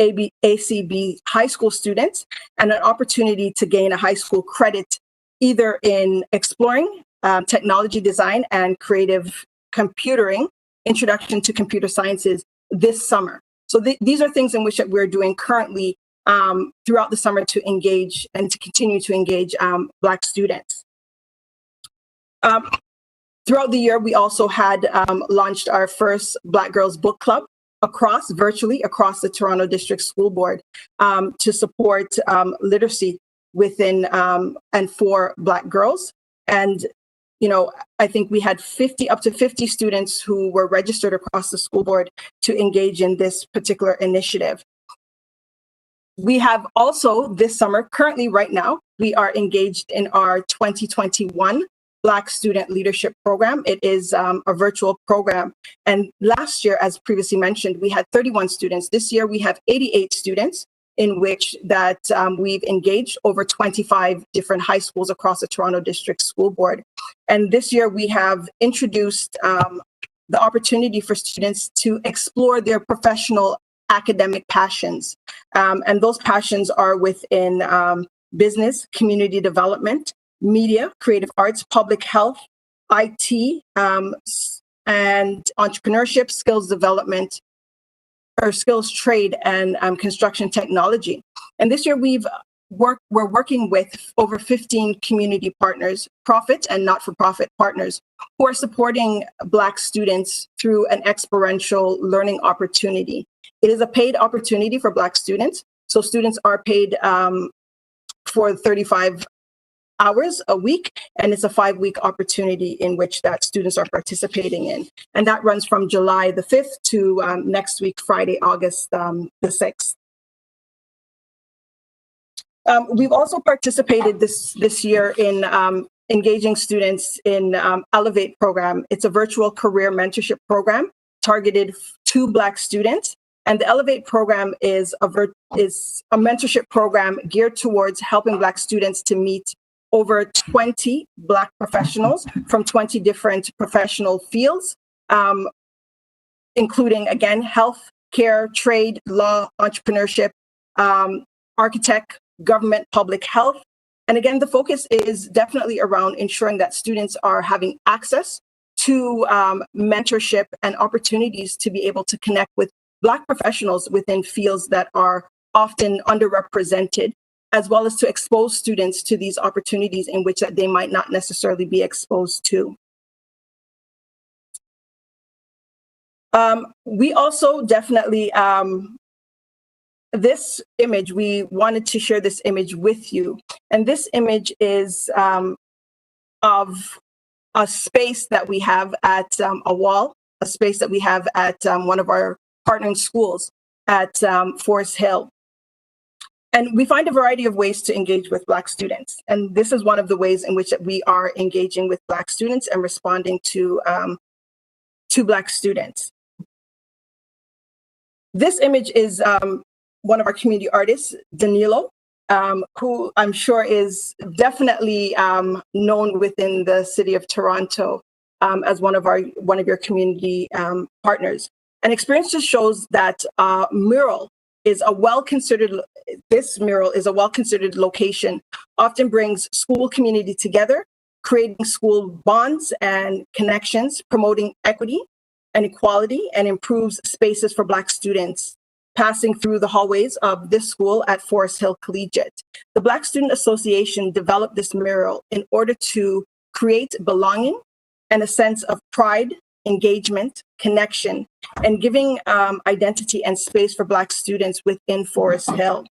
ACB high school students and an opportunity to gain a high school credit either in exploring technology design and creative computing, introduction to computer sciences this summer. So these are things in which that we're doing currently throughout the summer to engage and to continue to engage Black students. Throughout the year, we also had launched our first Black Girls Book Club virtually across the Toronto District School Board to support literacy within and for Black girls. And, you know, I think we had up to 50 students who were registered across the school board to engage in this particular initiative. We have also this summer, currently right now, we are engaged in our 2021 Black Student Leadership Program. It is a virtual program. And last year, as previously mentioned, we had 31 students. This year, we have 88 students in which that we've engaged over 25 different high schools across the Toronto District School Board. And this year we have introduced the opportunity for students to explore their professional academic passions. And those passions are within business, community development, media, creative arts, public health, IT, and entrepreneurship, skills development, or skills trade, and construction technology. And this year we're working with over 15 community partners, profit and not-for-profit partners, who are supporting Black students through an experiential learning opportunity. It is a paid opportunity for Black students. So students are paid for 35 hours a week, and it's a 5-week opportunity in which that students are participating in. And that runs from July the 5th to next week, Friday, August the 6th. We've also participated this year in engaging students in Elevate program. It's a virtual career mentorship program targeted to Black students. And the Elevate program is a mentorship program geared towards helping Black students to meet over 20 Black professionals from 20 different professional fields, including, again, health, care, trade, law, entrepreneurship, architect, government, public health. And again, the focus is definitely around ensuring that students are having access to mentorship and opportunities to be able to connect with Black professionals within fields that are often underrepresented, as well as to expose students to these opportunities in which they might not necessarily be exposed to. We also definitely, this image, we wanted to share this image with you. And this image is of a space that we have at a wall, a space that we have at one of our partnering schools at Forest Hill. And we find a variety of ways to engage with Black students. And this is one of the ways in which we are engaging with Black students and responding to Black students. This image is one of our community artists, Danilo, who I'm sure is definitely known within the city of Toronto as one of your community partners. And experience just shows that mural is a well-considered location, often brings school community together, creating school bonds and connections, promoting equity and equality, and improves spaces for Black students passing through the hallways of this school at Forest Hill Collegiate. The Black Student Association developed this mural in order to create belonging and a sense of pride, engagement, connection, and giving identity and space for Black students within Forest Hill.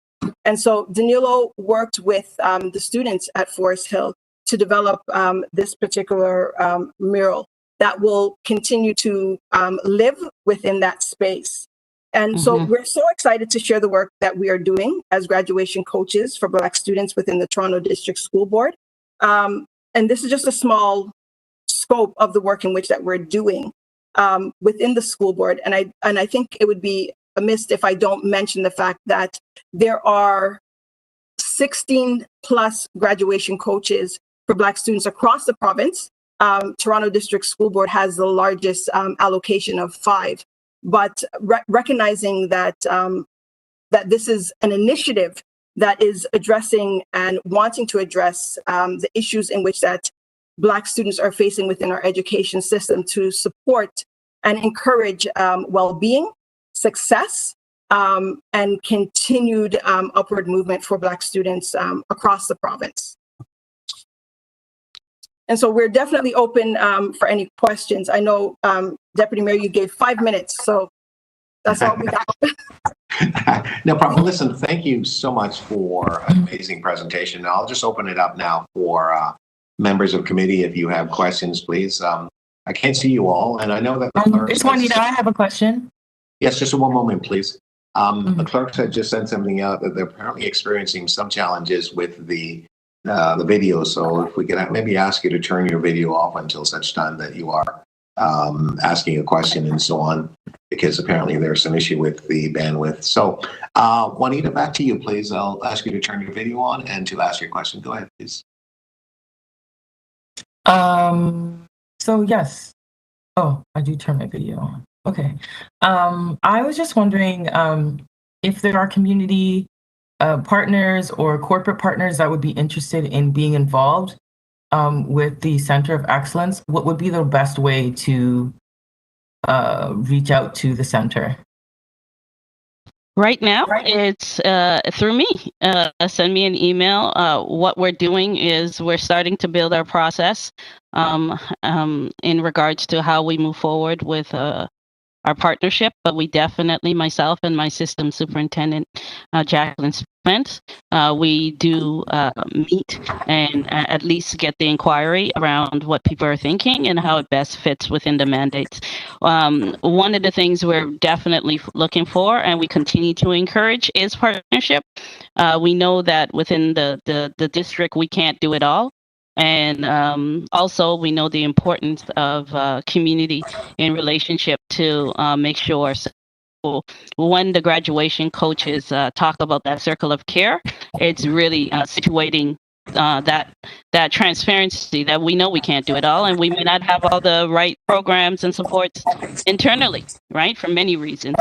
And so Danilo worked with the students at Forest Hill to develop this particular mural that will continue to live within that space. And so we're so excited to share the work that we are doing as graduation coaches for Black students within the Toronto District School Board. And this is just a small scope of the work in which that we're doing within the school board. And I think it would be amiss if I don't mention the fact that there are 16 plus graduation coaches for Black students across the province. Toronto District School Board has the largest allocation of 5. But recognizing that that this is an initiative that is addressing and wanting to address the issues in which that Black students are facing within our education system to support and encourage well-being, success, and continued upward movement for Black students across the province. And so we're definitely open for any questions. I know, Deputy Mayor, you gave 5 minutes, so that's all we got. No problem. Listen, thank you so much for an amazing presentation. I'll just open it up now for members of committee. If you have questions, please. I can't see you all, and I know that the clerk It's Juanita, I have a question. Yes, just one moment, please. The clerks had just sent something out that they're apparently experiencing some challenges with the video. So if we could maybe ask you to turn your video off until such time that you are asking a question and so on. because apparently there's some issue with the bandwidth. So, Juanita, back to you, please. I'll ask you to turn your video on and to ask your question. Go ahead, please. So yes. Oh, I do turn my video on. Okay. I was just wondering if there are community partners or corporate partners that would be interested in being involved with the Center of Excellence. What would be the best way to reach out to the center? Right now, it's through me. Send me an email. What we're doing is we're starting to build our process in regards to how we move forward with our partnership, but we definitely, myself and my system superintendent, Jacqueline Spence, we do meet and at least get the inquiry around what people are thinking and how it best fits within the mandates. One of the things we're definitely looking for and we continue to encourage is partnership. We know that within the district, we can't do it all. And also, we know the importance of community in relationship to make sure. So when the graduation coaches talk about that circle of care, it's really situating that transparency that we know we can't do it all, and we may not have all the right programs and supports internally, right, for many reasons.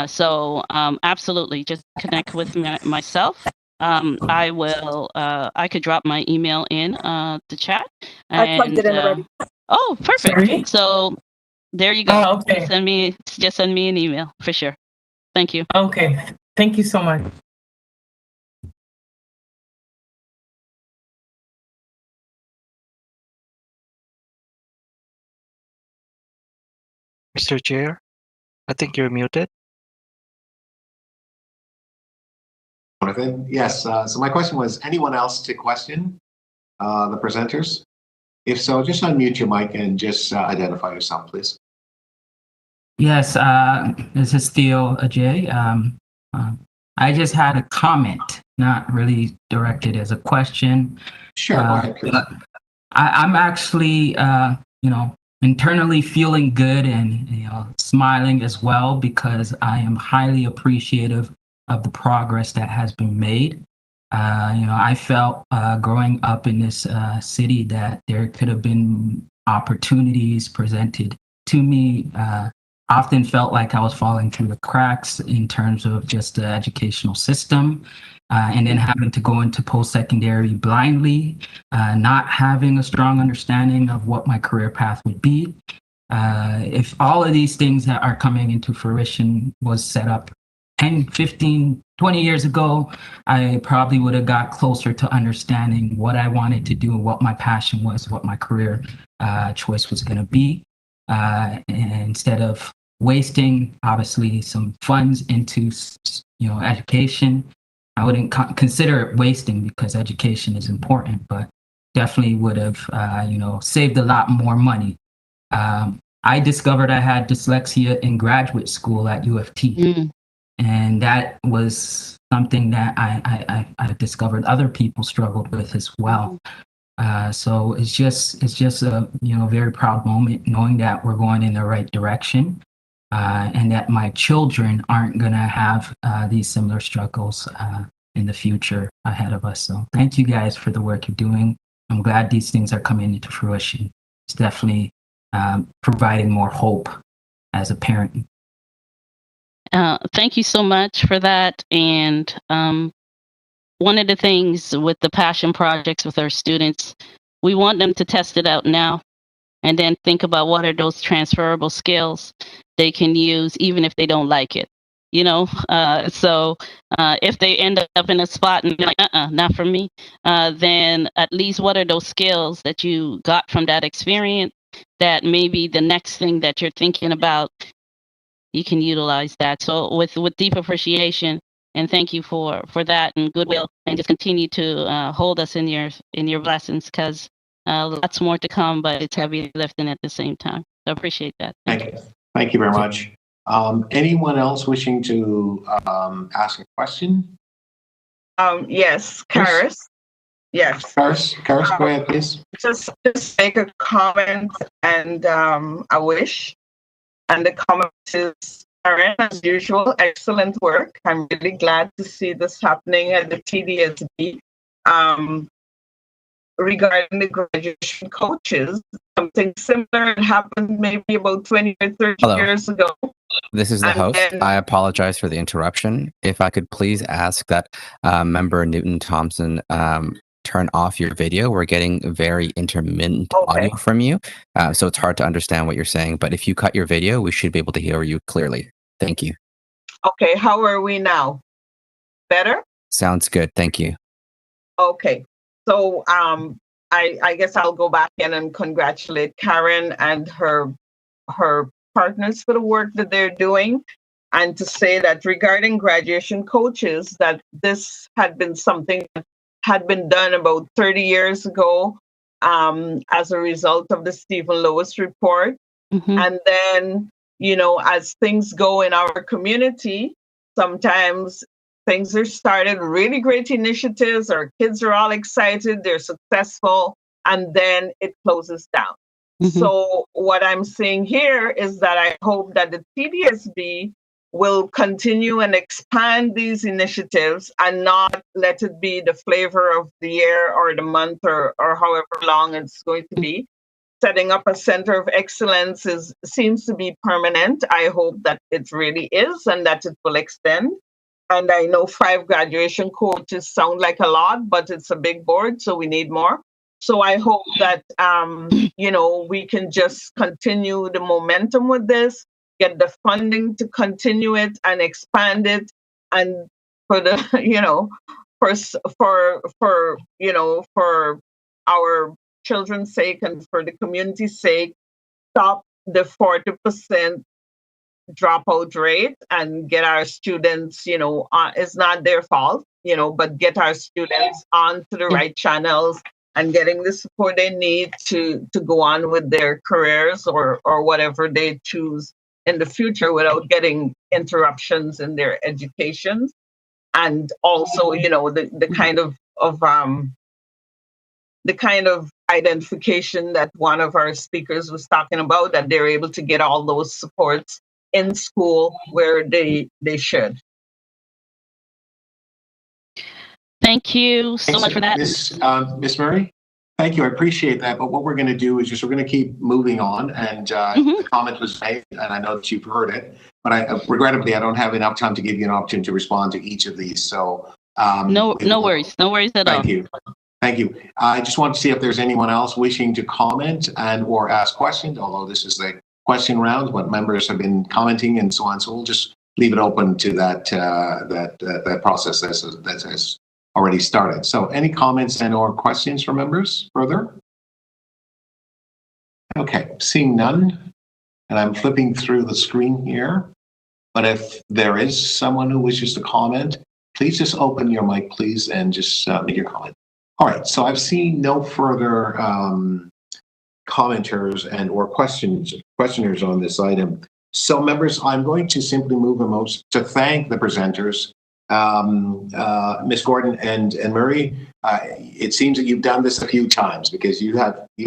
So absolutely, just connect with myself. I will. I could drop my email in the chat. I plugged it in already. Oh, perfect. Sorry? So there you go. Oh, okay. Just send me an email for sure. Thank you. Okay. Thank you so much. Mr. Chair, I think you're muted. Jonathan? Yes. So my question was, anyone else to question the presenters? If so, just unmute your mic and just identify yourself, please. Yes, this is Theo Ajay. I just had a comment, not really directed as a question. Sure, go ahead, please. I'm actually, internally feeling good and smiling as well because I am highly appreciative of the progress that has been made. I felt growing up in this city that there could have been opportunities presented to me. Often felt like I was falling through the cracks in terms of just the educational system, and then having to go into post-secondary blindly, not having a strong understanding of what my career path would be. If all of these things that are coming into fruition was set up 10, 15, 20 years ago, I probably would have got closer to understanding what I wanted to do, what my passion was, what my career choice was going to be. And instead of wasting, obviously, some funds into, education, I wouldn't consider it wasting because education is important, but definitely would have, saved a lot more money. I discovered I had dyslexia in graduate school at U of T. And that was something that I discovered other people struggled with as well. So it's just a very proud moment knowing that we're going in the right direction, and that my children aren't gonna have these similar struggles in the future ahead of us. So thank you guys for the work you're doing. I'm glad these things are coming into fruition. It's definitely providing more hope as a parent. Thank you so much for that. And one of the things with the passion projects with our students, we want them to test it out now and then think about what are those transferable skills they can use even if they don't like it. So if they end up in a spot and be like, not for me, then at least what are those skills that you got from that experience that maybe the next thing that you're thinking about, you can utilize that. So with deep appreciation and thank you for that and goodwill, and just continue to hold us in your blessings, because lots more to come, but it's heavy lifting at the same time. So appreciate that. Thank you. Thank you very much. Anyone else wishing to ask a question? Yes, Karis. Yes. Karis, go ahead, please. Just make a comment and a wish. And the comment is, Karen, as usual, excellent work. I'm really glad to see this happening at the TDSB. Regarding the graduation coaches, something similar happened maybe about 20 or 30 Hello. years ago. This is the And host. then- I apologize for the interruption. If I could please ask that member Newton Thompson turn off your video. We're getting very intermittent audio from you, so it's hard to understand what you're saying. But if you cut your video, we should be able to hear you clearly. Thank you. Okay, how are we now? Better? Sounds good. Thank you. Okay, so I guess I'll go back in and congratulate Karen and her partners for the work that they're doing, and to say that regarding graduation coaches, that this had been something that had been done about 30 years ago as a result of the Stephen Lewis report. And then, you know, as things go in our community, sometimes things are started, really great initiatives, our kids are all excited, they're successful, and then it closes down. So what I'm saying here is that I hope that the TDSB will continue and expand these initiatives and not let it be the flavor of the year or the month or however long it's going to be. Setting up a center of excellence seems to be permanent. I hope that it really is and that it will extend. And I know 5 graduation coaches sound like a lot, but it's a big board, so we need more. So I hope that, you know, we can just continue the momentum with this, get the funding to continue it and expand it. And for the, you know, you know, for our children's sake and for the community's sake, stop the 40% dropout rate and get our students, you know, it's not their fault, you know, but get our students onto the right channels and getting the support they need to go on with their careers or whatever they choose in the future without getting interruptions in their education. And also, you know, the kind of identification that one of our speakers was talking about, that they're able to get all those supports in school where they should. Thank you so much for that. Miss Murray, thank you. I appreciate that. But what we're going to do is we're going to keep moving on. And the comment was made, and I know that you've heard it. But regrettably, I don't have enough time to give you an opportunity to respond to each of these. So no worries at all. Thank you. Thank you. I just want to see if there's anyone else wishing to comment and or ask questions, although this is the question round, but members have been commenting and so on. So we'll just leave it open to that process that has already started. So any comments and or questions from members further? Okay, seeing none, and I'm flipping through the screen here. But if there is someone who wishes to comment, please just open your mic, please, and just make your comment. All right, so I've seen no further commenters and or questioners on this item. So members, I'm going to simply move a motion to thank the presenters, Ms. Gordon and Murray. It seems that you've done this a few times because you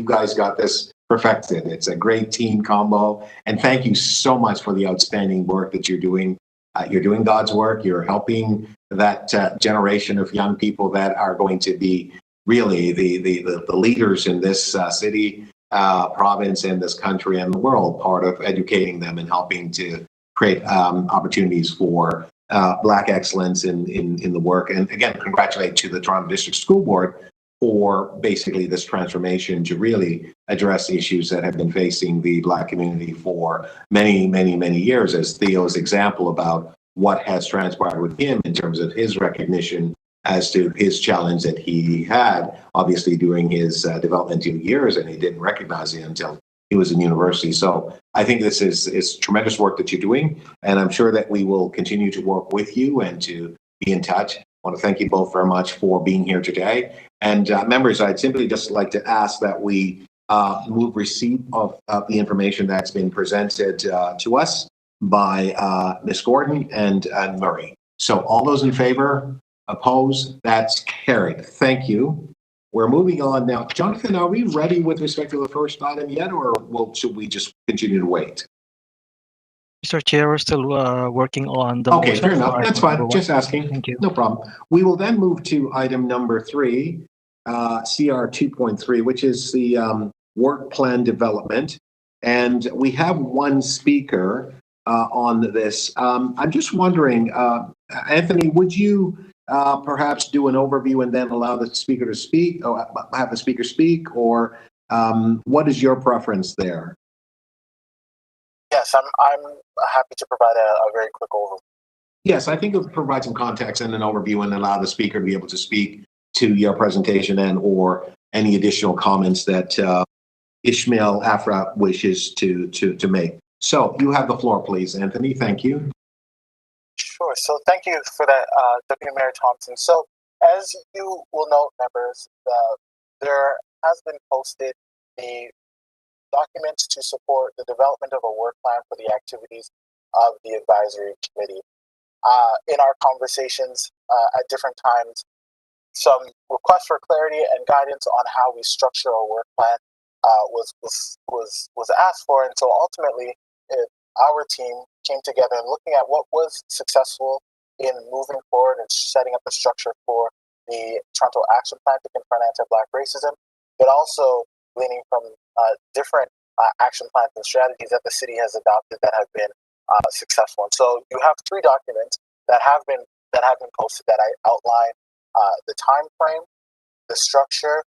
guys got this perfected. It's a great team combo. And thank you so much for the outstanding work that you're doing. You're doing God's work. You're helping that generation of young people that are going to be really the leaders in this city, province, in this country, and the world, part of educating them and helping to create opportunities for Black excellence in the work. And again, congratulate to the Toronto District School Board for basically this transformation to really address issues that have been facing the Black community for many, many, many years, as Theo's example about what has transpired with him in terms of his recognition as to his challenge that he had, obviously during his developmental years, and he didn't recognize it until he was in university. So I think this is tremendous work that you're doing, and I'm sure that we will continue to work with you and to be in touch. I want to thank you both very much for being here today. And members, I'd simply just like to ask that we move receipt of the information that's been presented to us by Ms. Gordon and Murray. So all those in favor, opposed, that's carried. Thank you. We're moving on now. Jonathan, are we ready with respect to the first item yet, or should we just continue to wait? Mr. Chair, we're still working on the Okay, motion fair for enough. item That's number fine. one. Just asking. Thank you. No problem. We will then move to item number 3, CR 2.3, which is the work plan development. And we have one speaker on this. I'm just wondering, Anthony, would you perhaps do an overview and then allow the speaker to speak, or have the speaker speak, or what is your preference there? Yes, I'm happy to provide a very quick overview. Yes, I think it would provide some context and an overview and allow the speaker to be able to speak to your presentation and or any additional comments that Ishmael Afra wishes to make. So you have the floor, please, Anthony. Thank you. Sure. So thank you for that, Deputy Mayor Thompson. So as you will note, members, there has been posted the documents to support the development of a work plan for the activities of the advisory committee. In our conversations at different times, some requests for clarity and guidance on how we structure our work plan was asked for, and so ultimately, our team came together and looking at what was successful in moving forward and setting up a structure for the Toronto Action Plan to confront anti-Black racism, but also gleaning from different action plans and strategies that the city has adopted that have been successful. And so you have 3 documents that have been posted that I outline the time frame, the structure,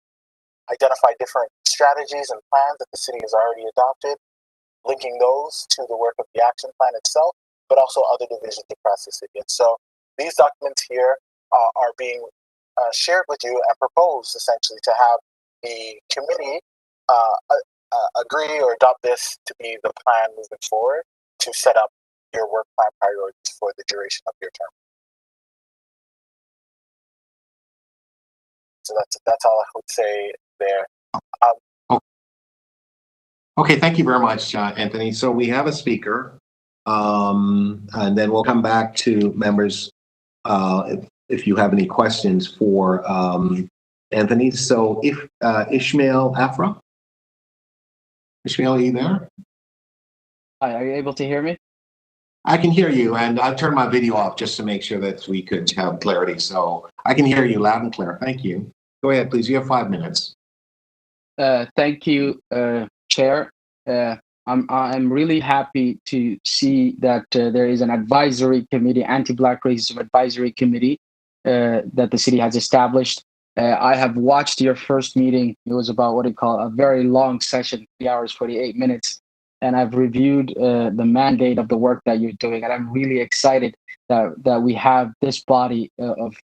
identify different strategies and plans that the city has already adopted, linking those to the work of the action plan itself, but also other divisions across the city. And so these documents here are being shared with you and proposed essentially to have the committee agree or adopt this to be the plan moving forward to set up your work plan priorities for the duration of your term. So that's all I would say there. Okay, thank you very much, Anthony. So we have a speaker, and then we'll come back to members if you have any questions for Anthony. So if Ishmael Afra? Ishmael, are you there? Hi, are you able to hear me? I can hear you, and I've turned my video off just to make sure that we could have clarity. So I can hear you loud and clear. Thank you. Go ahead, please. You have 5 minutes. Thank you, Chair. I'm really happy to see that there is an advisory committee, anti-Black racism advisory committee that the city has established. I have watched your first meeting. It was about what you call a very long session, 3 hours, 48 minutes. And I've reviewed the mandate of the work that you're doing. And I'm really excited that we have this body of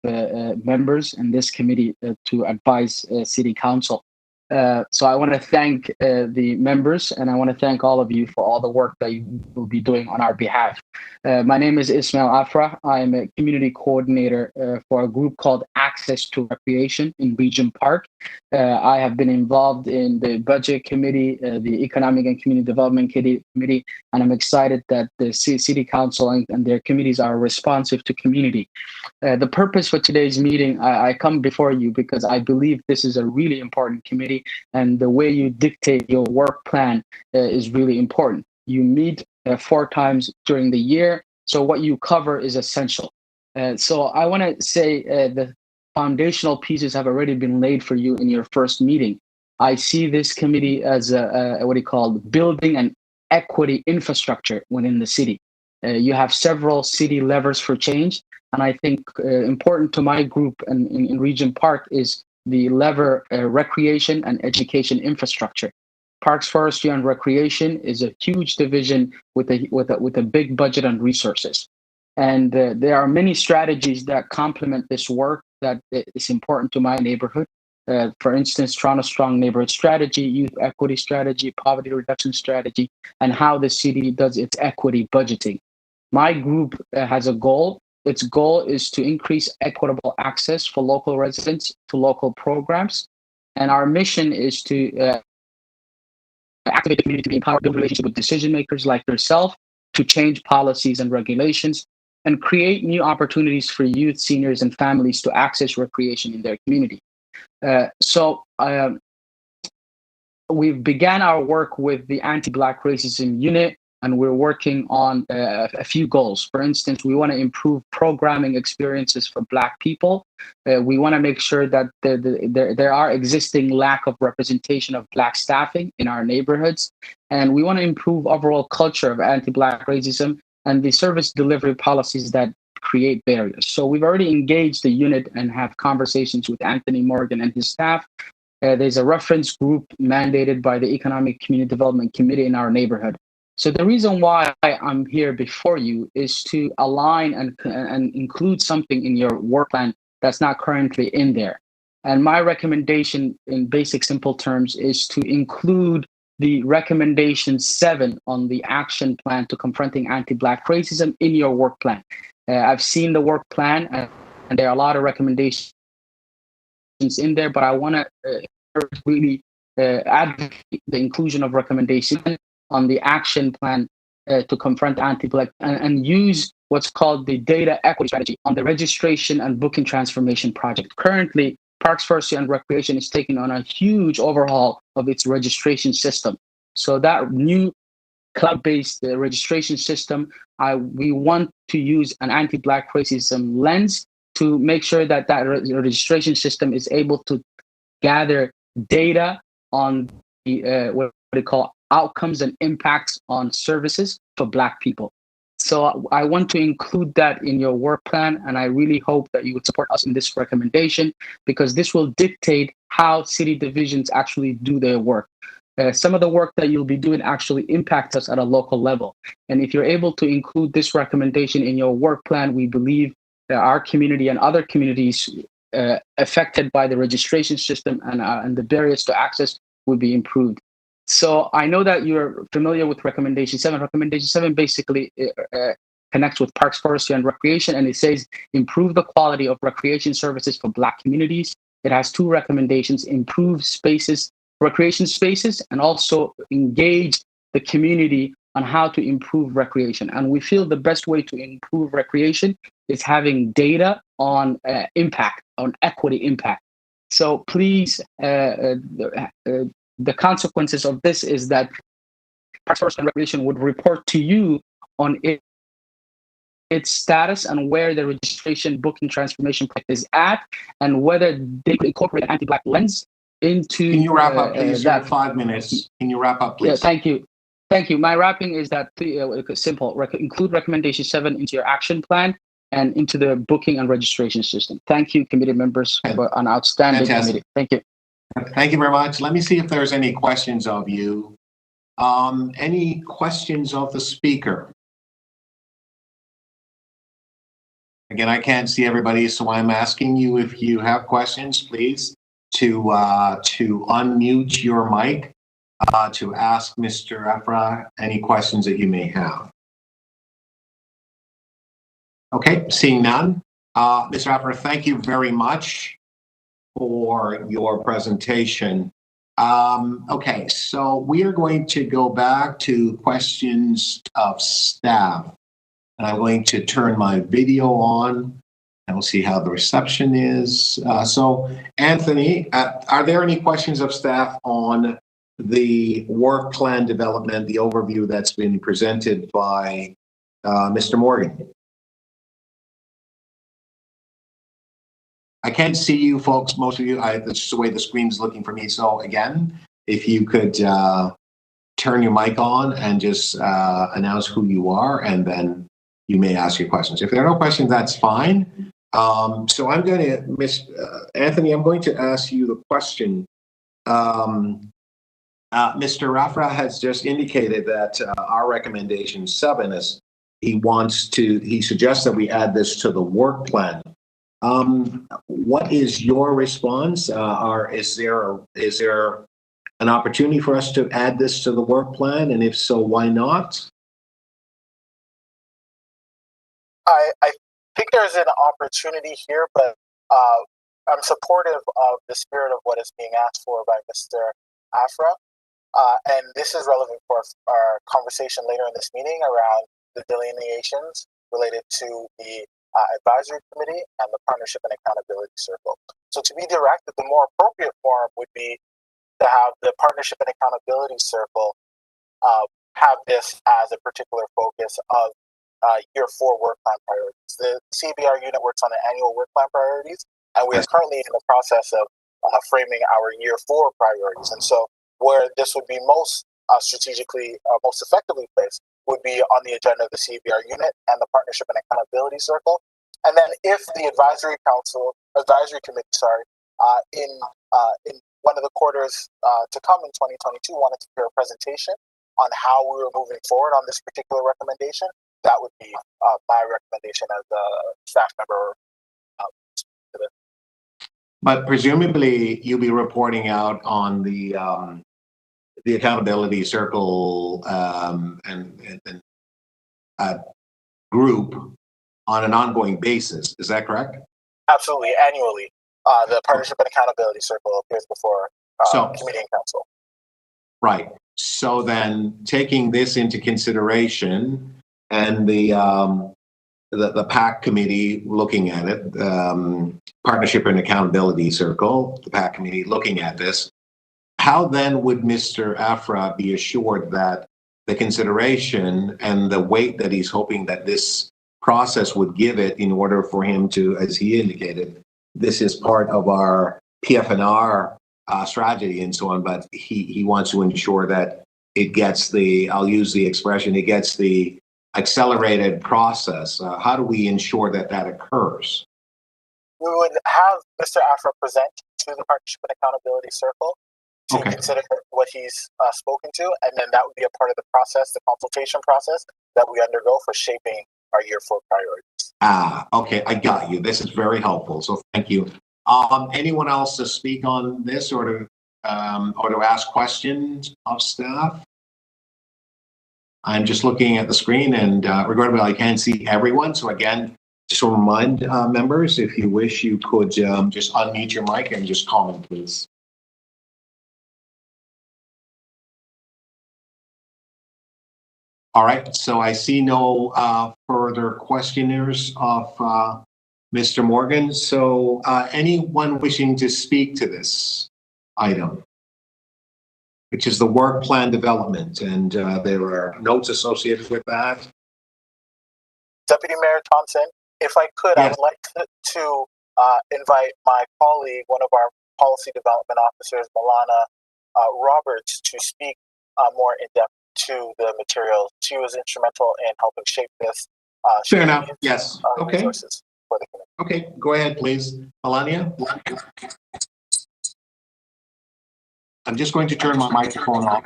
members and this committee to advise City Council. So I want to thank the members, and I want to thank all of you for all the work that you will be doing on our behalf. My name is Ismail Afra. I am a community coordinator for a group called Access to Recreation in Regent Park. I have been involved in the budget committee, the economic and community development committee, and I'm excited that the city council and their committees are responsive to community. The purpose for today's meeting, I come before you because I believe this is a really important committee, and the way you dictate your work plan is really important. You meet 4 times during the year, so what you cover is essential. So I want to say the foundational pieces have already been laid for you in your first meeting. I see this committee as building an equity infrastructure within the city. You have several city levers for change. And I think important to my group and in Regent Park is the lever recreation and education infrastructure. Parks, Forestry, and Recreation is a huge division with a big budget and resources. And there are many strategies that complement this work that is important to my neighborhood. For instance, Toronto Strong Neighborhood Strategy, Youth Equity Strategy, Poverty Reduction Strategy, and how the city does its equity budgeting. My group has a goal. Its goal is to increase equitable access for local residents to local programs. And our mission is to activate the community to be empowered, build relationships with decision makers like yourself, to change policies and regulations, and create new opportunities for youth, seniors, and families to access recreation in their community. We've began our work with the Anti-Black Racism Unit. and we're working on a few goals. For instance, we want to improve programming experiences for Black people. We want to make sure that there are existing lack of representation of Black staffing in our neighborhoods. And we want to improve overall culture of anti-Black racism and the service delivery policies that create barriers. So we've already engaged the unit and have conversations with Anthony Morgan and his staff. There's a reference group mandated by the Economic Community Development Committee in our neighborhood. So the reason why I'm here before you is to align and include something in your work plan that's not currently in there. And my recommendation in basic, simple terms is to include the recommendation 7 on the action plan to confronting anti-Black racism in your work plan. I've seen the work plan, and there are a lot of recommendations in there, but I want to really advocate the inclusion of recommendation on the action plan to confront anti-Black and use what's called the data equity strategy on the registration and booking transformation project. Currently, Parks, Forestry, and Recreation is taking on a huge overhaul of its registration system. So that new cloud-based registration system, we want to use an anti-Black racism lens to make sure that that registration system is able to gather data on the what they call outcomes and impacts on services for Black people. So I want to include that in your work plan, and I really hope that you would support us in this recommendation, because this will dictate how city divisions actually do their work. Some of the work that you'll be doing actually impacts us at a local level. And if you're able to include this recommendation in your work plan, we believe that our community and other communities affected by the registration system and the barriers to access would be improved. So I know that you're familiar with Recommendation 7. Recommendation 7 basically connects with Parks, Forestry, and Recreation, and it says improve the quality of recreation services for Black communities. It has 2 recommendations: improve spaces, recreation spaces, and also engage the community on how to improve recreation. And we feel the best way to improve recreation is having data on impact, on equity impact. So please, the consequences of this is that Parks, Forestry, and Recreation would report to you on its status and where the registration booking transformation project is at, and whether they could incorporate an anti-Black lens into. Can you wrap up, please? You have 5 minutes. Can you wrap up, please? Yeah, thank you. Thank you. My wrapping is that simple. Include Recommendation 7 into your action plan and into the booking and registration system. Thank you, committee members, for an outstanding committee. Thank you. Thank you very much. Let me see if there's any questions of you. Any questions of the speaker? Again, I can't see everybody, so I'm asking you, if you have questions, please, to unmute your mic to ask Mr. Afra any questions that you may have. Okay, seeing none. Mr. Afra, thank you very much for your presentation. Okay, so we are going to go back to questions of staff. And I'm going to turn my video on and we'll see how the reception is. So Anthony, are there any questions of staff on the work plan development, the overview that's been presented by Mr. Morgan? I can't see you folks, most of you. That's just the way the screen's looking for me. So again, if you could turn your mic on and just announce who you are, and then you may ask your questions. If there are no questions, that's fine. So I'm going to, Anthony, I'm going to ask you the question. Mr. Rafra has just indicated that our recommendation 7 is he suggests that we add this to the work plan. What is your response? Is there an opportunity for us to add this to the work plan? And if so, why not? I think there's an opportunity here, but I'm supportive of the spirit of what is being asked for by Mr. Afra. And this is relevant for our conversation later in this meeting around the delineations related to the advisory committee and the partnership and accountability circle. So to be direct, the more appropriate form would be to have the partnership and accountability circle have this as a particular focus of year 4 work plan priorities. The CBR unit works on an annual work plan priorities, and we are currently in the process of framing our year 4 priorities. And so where this would be most strategically, most effectively placed would be on the agenda of the CBR unit and the Partnership and Accountability Circle. And then if the advisory committee, in one of the quarters to come in 2022 wanted to hear a presentation on how we were moving forward on this particular recommendation, that would be my recommendation as a staff member. But presumably you'll be reporting out on the accountability circle and group on an ongoing basis. Is that correct? Absolutely, annually. The Partnership and Accountability Circle appears before committee and council. Right. So then, taking this into consideration, and the PAC committee looking at it, Partnership and Accountability Circle, the PAC committee looking at this, how then would Mr. Afra be assured that the consideration and the weight that he's hoping that this process would give it in order for him to, as he indicated, this is part of our PFNR strategy and so on, but he wants to ensure that it gets the, I'll use the expression, it gets the accelerated process. How do we ensure that that occurs? We would have Mr. Afra present to the Partnership and Accountability Circle to consider what he's spoken to, and then that would be a part of the process, the consultation process that we undergo for shaping our year 4 priorities. Okay, I got you. This is very helpful, so thank you. Anyone else to speak on this or to ask questions of staff? I'm just looking at the screen, and regrettably, I can't see everyone. So again, just to remind members, if you wish, you could just unmute your mic and just comment, please. All right, so I see no further questioners of Mr. Morgan. So anyone wishing to speak to this item, which is the work plan development, and there are notes associated with that. Deputy Mayor Thompson, if I could, I would like to invite my colleague, one of our policy development officers, Milana Roberts, to speak more in depth to the materials. She was instrumental in helping shape this. Fair enough. Yes. Okay. Resources for the community. Okay. Go ahead, please, Melania. I'm just going to turn my microphone off.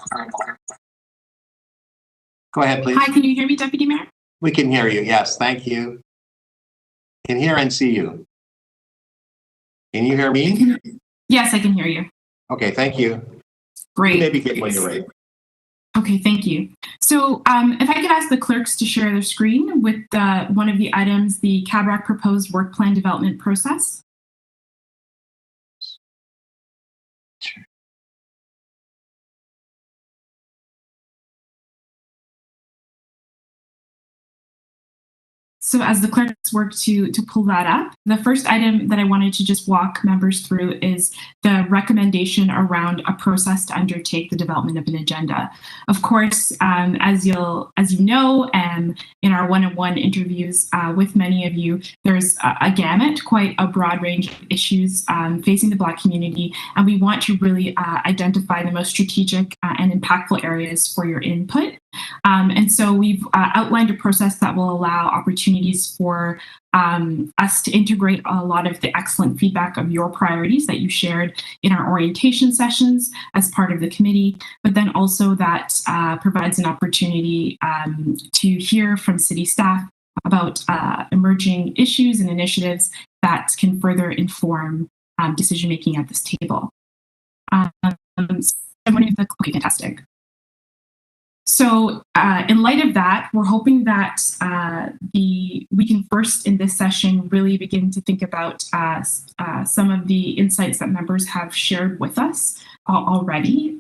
Go ahead, please. Hi, can you hear me, Deputy Mayor? We can hear you. Yes, thank you. Can hear and see you. Can you hear me? Yes, I can hear you. Okay, thank you. Great. Maybe get when you're ready. Okay, thank you. So if I could ask the clerks to share their screen with one of the items, the CABRAC proposed work plan development process. Sure. So as the clerks work to pull that up, the first item that I wanted to just walk members through is the recommendation around a process to undertake the development of an agenda. Of course, as you know, and in our one-on-one interviews with many of you, there's a gamut, quite a broad range of issues facing the Black community, and we want to really identify the most strategic and impactful areas for your input. And so we've outlined a process that will allow opportunities for us to integrate a lot of the excellent feedback of your priorities that you shared in our orientation sessions as part of the committee, but then also that provides an opportunity to hear from city staff about emerging issues and initiatives that can further inform decision-making at this table. Okay, fantastic. So in light of that, we're hoping that we can first in this session really begin to think about some of the insights that members have shared with us already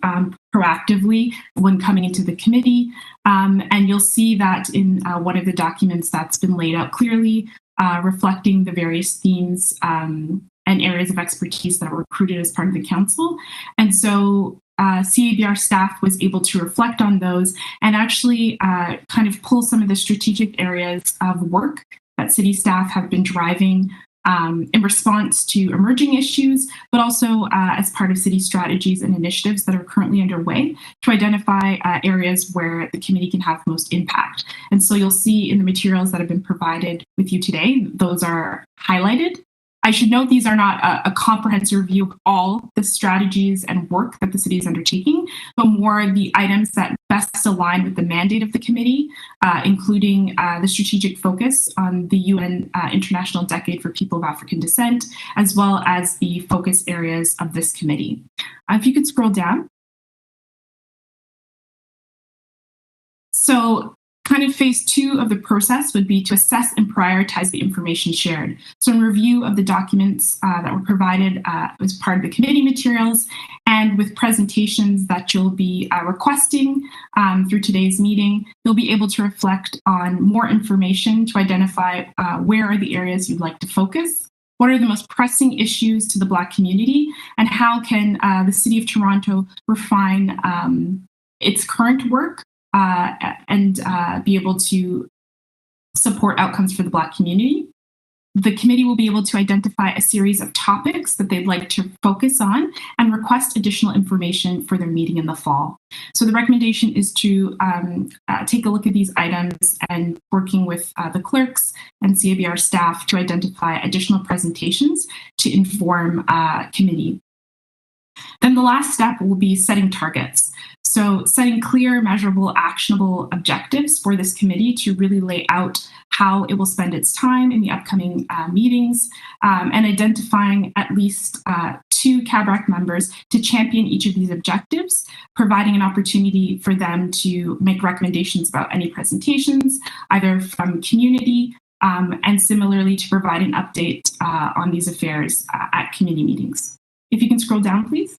proactively when coming into the committee. And you'll see that in one of the documents that's been laid out clearly, reflecting the various themes and areas of expertise that were recruited as part of the council. And so CABR staff was able to reflect on those and actually kind of pull some of the strategic areas of work that city staff have been driving in response to emerging issues, but also as part of city strategies and initiatives that are currently underway to identify areas where the committee can have most impact. And so you'll see in the materials that have been provided with you today, those are highlighted. I should note these are not a comprehensive review of all the strategies and work that the city is undertaking, but more the items that best align with the mandate of the committee, including the strategic focus on the UN International Decade for People of African Descent, as well as the focus areas of this committee. If you could scroll down. So kind of phase 2 of the process would be to assess and prioritize the information shared. So in review of the documents that were provided as part of the committee materials and with presentations that you'll be requesting through today's meeting, you'll be able to reflect on more information to identify where are the areas you'd like to focus, what are the most pressing issues to the Black community, and how can the City of Toronto refine its current work and be able to support outcomes for the Black community. The committee will be able to identify a series of topics that they'd like to focus on and request additional information for their meeting in the fall. So the recommendation is to take a look at these items and working with the clerks and CABR staff to identify additional presentations to inform committee. Then the last step will be setting targets. So setting clear, measurable, actionable objectives for this committee to really lay out how it will spend its time in the upcoming meetings and identifying at least 2 CABRAC members to champion each of these objectives, providing an opportunity for them to make recommendations about any presentations, either from community and similarly to provide an update on these affairs at committee meetings. If you can scroll down, please.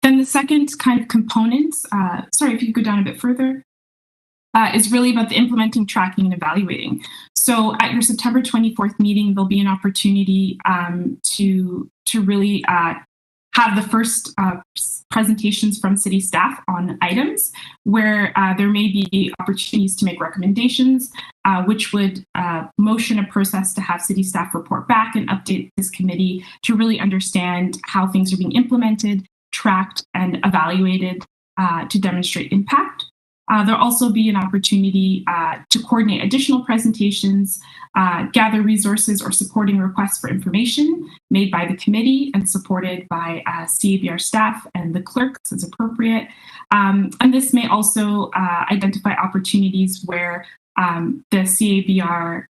Then the second kind of component, sorry, if you could go down a bit further, is really about the implementing, tracking, and evaluating. So at your September 24th meeting, there'll be an opportunity to really have the first presentations from city staff on items where there may be opportunities to make recommendations, which would motion a process to have city staff report back and update this committee to really understand how things are being implemented, tracked, and evaluated to demonstrate impact. There'll also be an opportunity to coordinate additional presentations, gather resources or supporting requests for information made by the committee and supported by CABR staff and the clerks as appropriate. And this may also identify opportunities where the CABR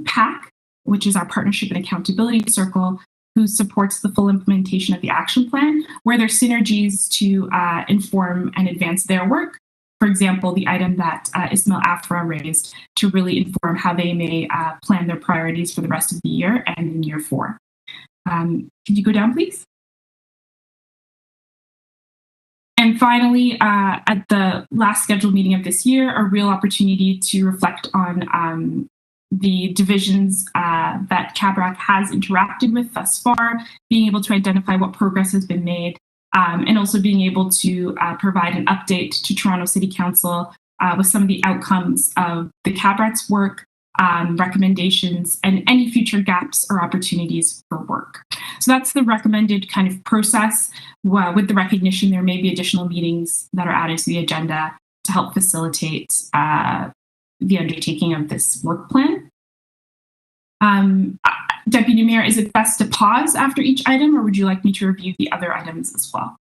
PAC, which is our Partnership and Accountability Circle, who supports the full implementation of the action plan, where there are synergies to inform and advance their work. For example, the item that Ismail Afra raised to really inform how they may plan their priorities for the rest of the year and in year 4. Could you go down, please? And finally, at the last scheduled meeting of this year, a real opportunity to reflect on the divisions that CABRAC has interacted with thus far, being able to identify what progress has been made, and also being able to provide an update to Toronto City Council with some of the outcomes of the CABRAC's work, recommendations, and any future gaps or opportunities for work. So that's the recommended kind of process, with the recognition there may be additional meetings that are added to the agenda to help facilitate the undertaking of this work plan. Deputy Mayor, is it best to pause after each item, or would you like me to review the other items as well?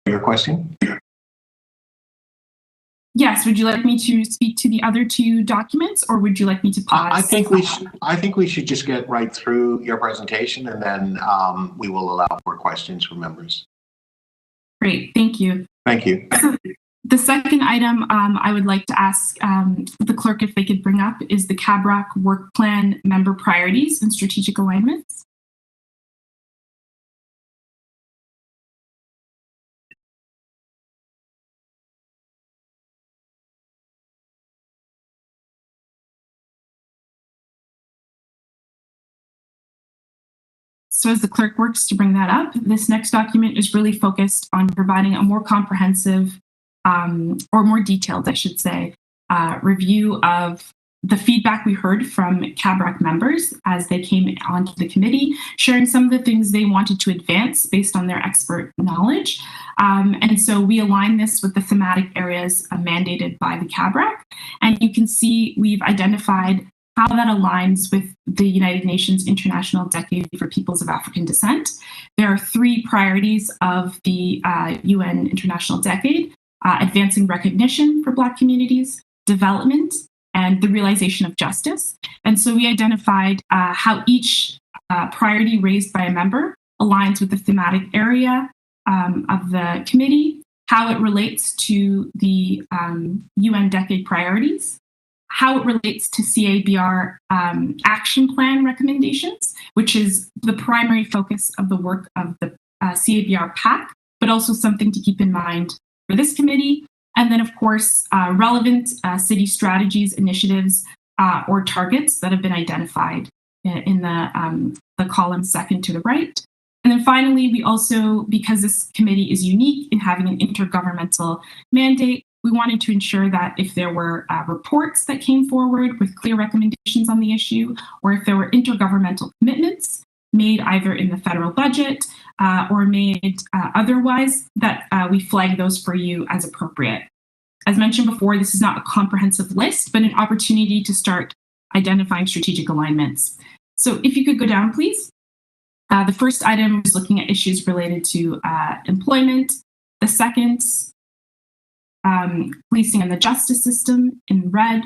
Your question? Yes, would you like me to speak to the other 2 documents, or would you like me to pause? I think we should just get right through your presentation, and then we will allow for questions from members. Great, thank you. Thank you. The second item I would like to ask the clerk if they could bring up is the CABRAC work plan member priorities and strategic alignments. So as the clerk works to bring that up, this next document is really focused on providing a more comprehensive, or more detailed, I should say, review of the feedback we heard from CABRAC members as they came onto the committee, sharing some of the things they wanted to advance based on their expert knowledge. And so we align this with the thematic areas mandated by the CABRAC. And you can see we've identified how that aligns with the United Nations International Decade for Peoples of African Descent. There are 3 priorities of the UN International Decade: advancing recognition for Black communities, development, and the realization of justice. And so we identified how each priority raised by a member aligns with the thematic area of the committee, how it relates to the UN Decade priorities, how it relates to CABR action plan recommendations, which is the primary focus of the work of the CABR PAC, but also something to keep in mind for this committee. And then, of course, relevant city strategies, initiatives, or targets that have been identified in the column second to the right. And then finally, we also, because this committee is unique in having an intergovernmental mandate, we wanted to ensure that if there were reports that came forward with clear recommendations on the issue, or if there were intergovernmental commitments made either in the federal budget or made otherwise, that we flag those for you as appropriate. As mentioned before, this is not a comprehensive list, but an opportunity to start identifying strategic alignments. So if you could go down, please. The first item is looking at issues related to employment. The second, policing and the justice system in red.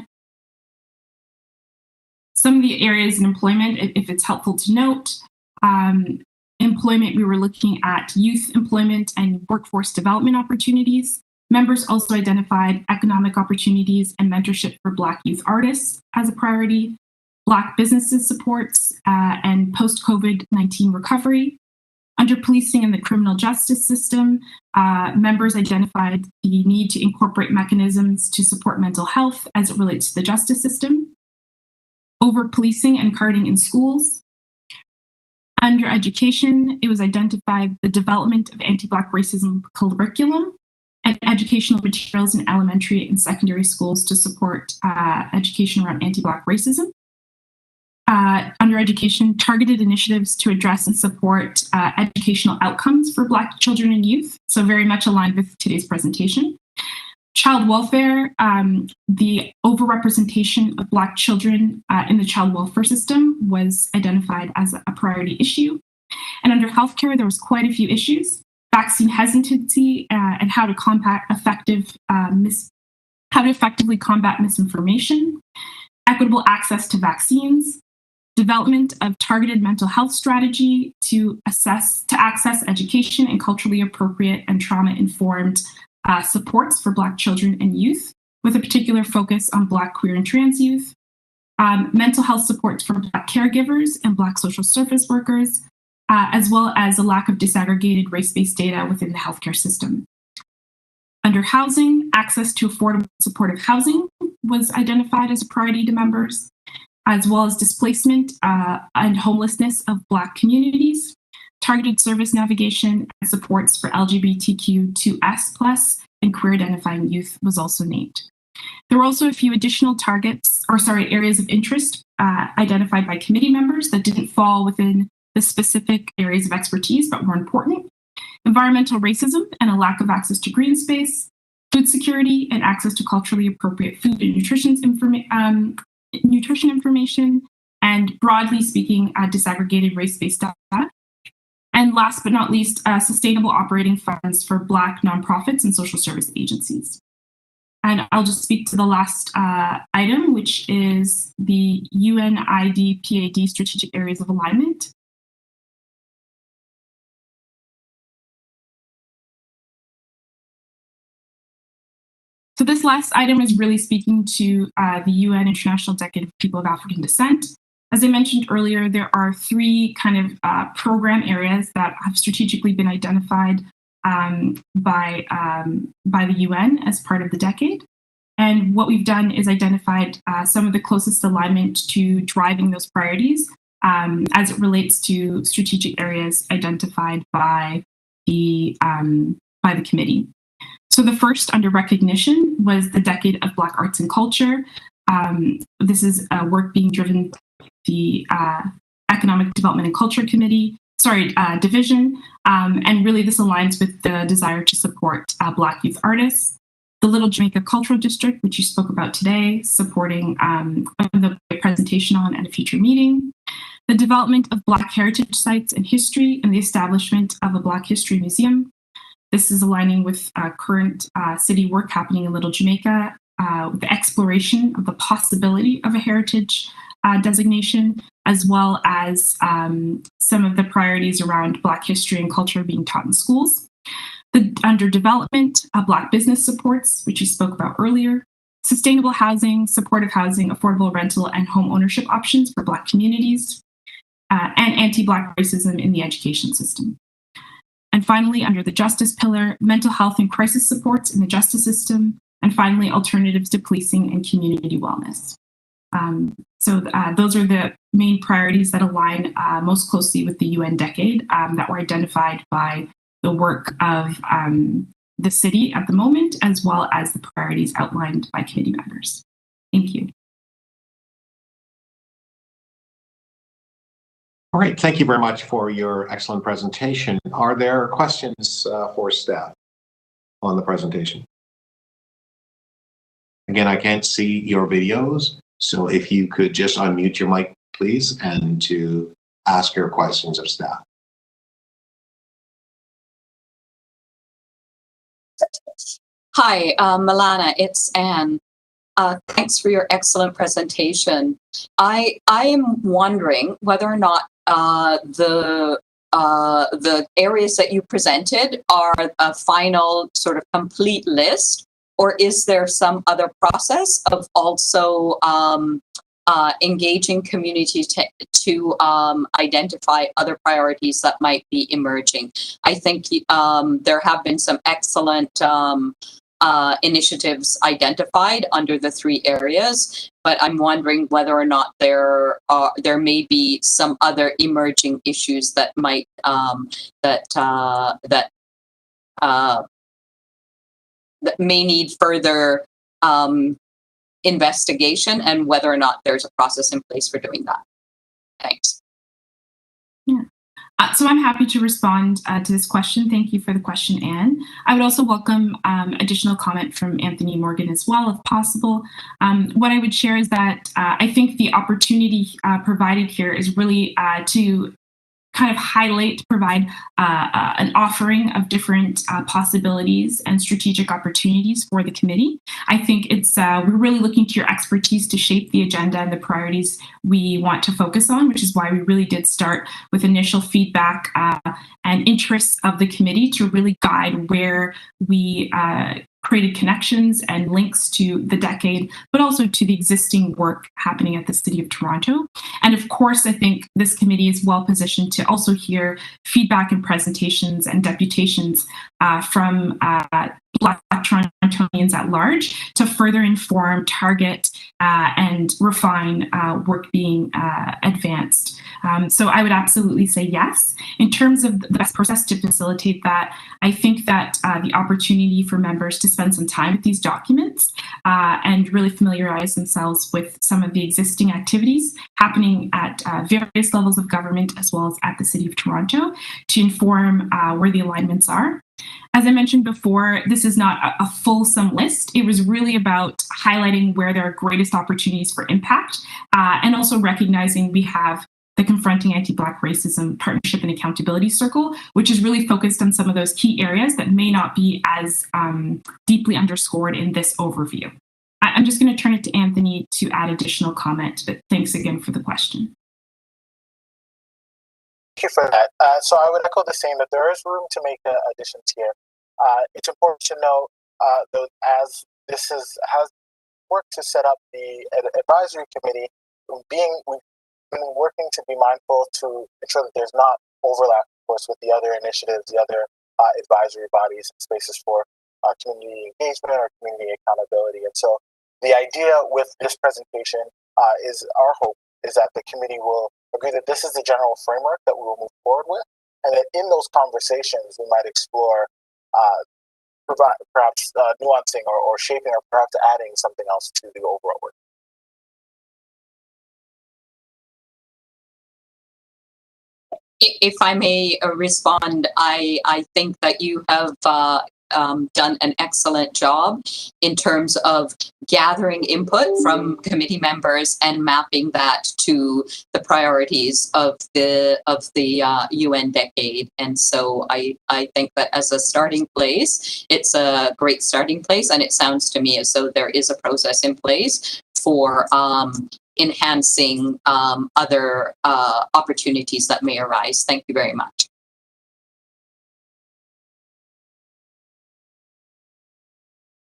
Some of the areas in employment, if it's helpful to note, employment, we were looking at youth employment and workforce development opportunities. Members also identified economic opportunities and mentorship for Black youth artists as a priority, Black businesses supports, and post-COVID-19 recovery. Under policing and the criminal justice system, members identified the need to incorporate mechanisms to support mental health as it relates to the justice system. Over policing and carding in schools. Under education, it was identified the development of anti-Black racism curriculum and educational materials in elementary and secondary schools to support education around anti-Black racism. Under education, targeted initiatives to address and support educational outcomes for Black children and youth, so very much aligned with today's presentation. Child welfare, the overrepresentation of Black children in the child welfare system was identified as a priority issue. And under healthcare, there was quite a few issues: vaccine hesitancy and how to effectively combat misinformation, equitable access to vaccines, development of targeted mental health strategy to access education and culturally appropriate and trauma-informed supports for Black children and youth, with a particular focus on Black, queer, and trans youth, mental health supports for Black caregivers and Black social service workers, as well as a lack of disaggregated race-based data within the healthcare system. Under housing, access to affordable supportive housing was identified as a priority to members, as well as displacement and homelessness of Black communities, targeted service navigation and supports for LGBTQ2S+ and queer identifying youth was also named. There were also a few additional areas of interest identified by committee members that didn't fall within the specific areas of expertise, but were important. Environmental racism and a lack of access to green space, food security and access to culturally appropriate food and nutrition information, and broadly speaking, disaggregated race-based data. And last but not least, sustainable operating funds for Black nonprofits and social service agencies. And I'll just speak to the last item, which is the UNID-PAD strategic areas of alignment. So this last item is really speaking to the UN International Decade of People of African Descent. As I mentioned earlier, there are 3 kind of program areas that have strategically been identified by the UN as part of the decade. And what we've done is identified some of the closest alignment to driving those priorities as it relates to strategic areas identified by the committee. So the first under recognition was the Decade of Black Arts and Culture. This is work being driven by the Economic Development and Culture Division, and really this aligns with the desire to support Black youth artists. The Little Jamaica Cultural District, which you spoke about today, supporting the presentation on at a future meeting. The development of Black heritage sites and history and the establishment of a Black History Museum. This is aligning with current city work happening in Little Jamaica, with the exploration of the possibility of a heritage designation, as well as some of the priorities around Black history and culture being taught in schools. The under development, Black business supports, which you spoke about earlier. Sustainable housing, supportive housing, affordable rental, and home ownership options for Black communities. And anti-Black racism in the education system. And finally, under the justice pillar, mental health and crisis supports in the justice system. And finally, alternatives to policing and community wellness. So those are the main priorities that align most closely with the UN decade that were identified by the work of the city at the moment, as well as the priorities outlined by committee members. Thank you. All right, thank you very much for your excellent presentation. Are there questions for staff on the presentation? Again, I can't see your videos, so if you could just unmute your mic, please, and to ask your questions of staff. Hi, Milana, it's Anne. Thanks for your excellent presentation. I am wondering whether or not the areas that you presented are a final sort of complete list, or is there some other process of also engaging community to identify other priorities that might be emerging? I think there have been some excellent initiatives identified under the three areas, but I'm wondering whether or not there may be some other emerging issues that might that may need further investigation, and whether or not there's a process in place for doing that. Thanks. Yeah. So I'm happy to respond to this question. Thank you for the question, Anne. I would also welcome additional comment from Anthony Morgan as well, if possible. What I would share is that I think the opportunity provided here is really to kind of provide an offering of different possibilities and strategic opportunities for the committee. I think it's we're really looking to your expertise to shape the agenda and the priorities we want to focus on, which is why we really did start with initial feedback and interests of the committee to really guide where we created connections and links to the decade, but also to the existing work happening at the City of Toronto. And of course, I think this committee is well positioned to also hear feedback and presentations and deputations from Black Torontonians at large to further inform, target, and refine work being advanced. So I would absolutely say yes. In terms of the best process to facilitate that, I think that the opportunity for members to spend some time with these documents and really familiarize themselves with some of the existing activities happening at various levels of government, as well as at the City of Toronto, to inform where the alignments are. As I mentioned before, this is not a fulsome list. It was really about highlighting where there are greatest opportunities for impact, and also recognizing we have the Confronting Anti-Black Racism Partnership and Accountability Circle, which is really focused on some of those key areas that may not be as deeply underscored in this overview. I'm just going to turn it to Anthony to add additional comment, but thanks again for the question. Thank you for that. So I would echo the same that there is room to make additions here. It's important to note, though, as this has worked to set up the advisory committee, we've been working to be mindful to ensure that there's not overlap, of course, with the other initiatives, the other advisory bodies and spaces for community engagement or community accountability. And so the idea with this presentation is our hope is that the committee will agree that this is the general framework that we will move forward with, and that in those conversations we might explore perhaps nuancing or shaping or perhaps adding something else to the overall work. If I may respond, I think that you have done an excellent job in terms of gathering input from committee members and mapping that to the priorities of the UN decade. And so I think that as a starting place, it's a great starting place, and it sounds to me as though there is a process in place for enhancing other opportunities that may arise. Thank you very much.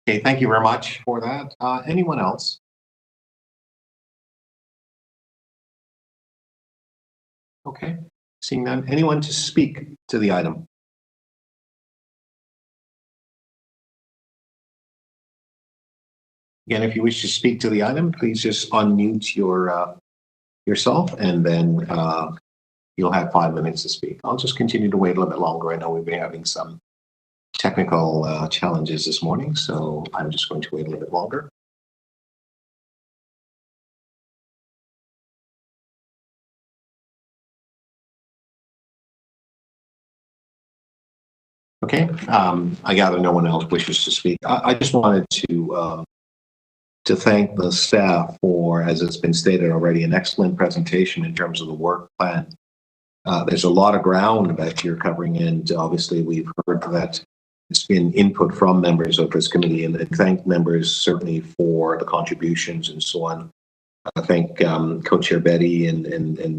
Okay, thank you very much for that. Anyone else? Okay, seeing none. Anyone to speak to the item? Again, if you wish to speak to the item, please just unmute yourself, and then you'll have 5 minutes to speak. I'll just continue to wait a little bit longer. I know we've been having some technical challenges this morning, so I'm just going to wait a little bit longer. Okay, I gather no one else wishes to speak. I just wanted to thank the staff for, as it's been stated already, an excellent presentation in terms of the work plan. There's a lot of ground that you're covering, and obviously we've heard that it's been input from members of this committee, and I thank members certainly for the contributions and so on. I thank Co-Chair Betty and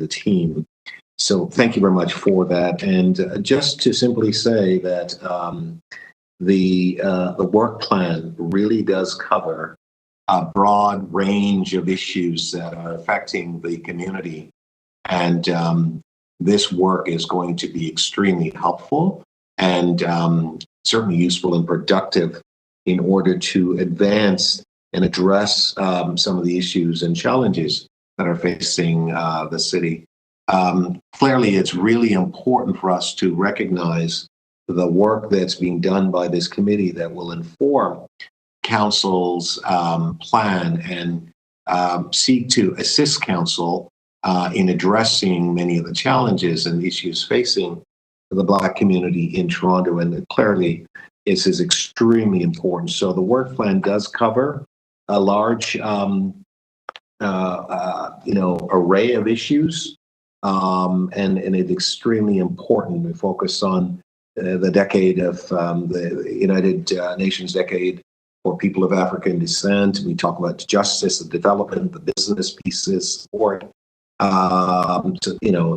the team. So thank you very much for that. And just to simply say that the work plan really does cover a broad range of issues that are affecting the community. And this work is going to be extremely helpful and certainly useful and productive in order to advance and address some of the issues and challenges that are facing the city. Clearly, it's really important for us to recognize the work that's being done by this committee that will inform council's plan and seek to assist council in addressing many of the challenges and issues facing the Black community in Toronto. And clearly, this is extremely important. So the work plan does cover a large, array of issues, and it's extremely important. We focus on the decade of the United Nations decade for people of African descent. We talk about justice, the development, the business pieces, support,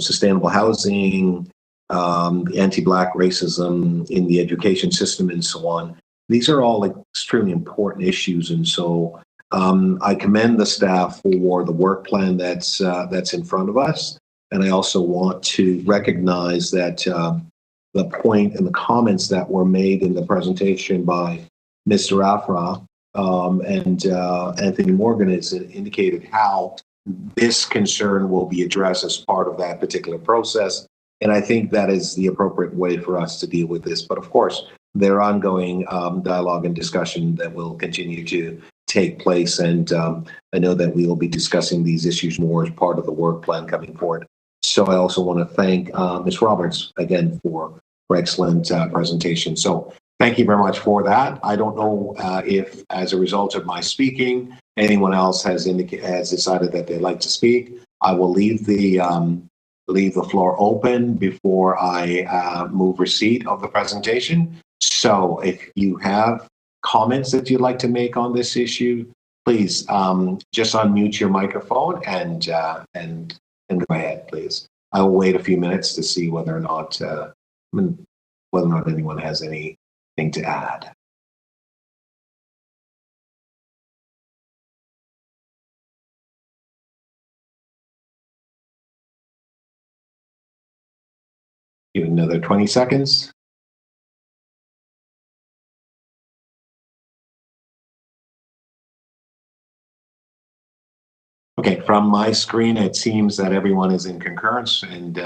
sustainable housing, anti-Black racism in the education system, and so on. These are all extremely important issues, and so I commend the staff for the work plan that's in front of us. And I also want to recognize that the point and the comments that were made in the presentation by Mr. Afra and Anthony Morgan has indicated how this concern will be addressed as part of that particular process. And I think that is the appropriate way for us to deal with this. But of course, there are ongoing dialogue and discussion that will continue to take place. And I know that we will be discussing these issues more as part of the work plan coming forward. So I also want to thank Ms. Roberts again for excellent presentation. So thank you very much for that. I don't know if, as a result of my speaking, anyone else has decided that they'd like to speak. I will leave the floor open before I move receipt of the presentation. So if you have comments that you'd like to make on this issue, please just unmute your microphone and go ahead, please. I will wait a few minutes to see whether or not anyone has anything to add. Give it another 20 seconds. Okay, from my screen, it seems that everyone is in concurrence and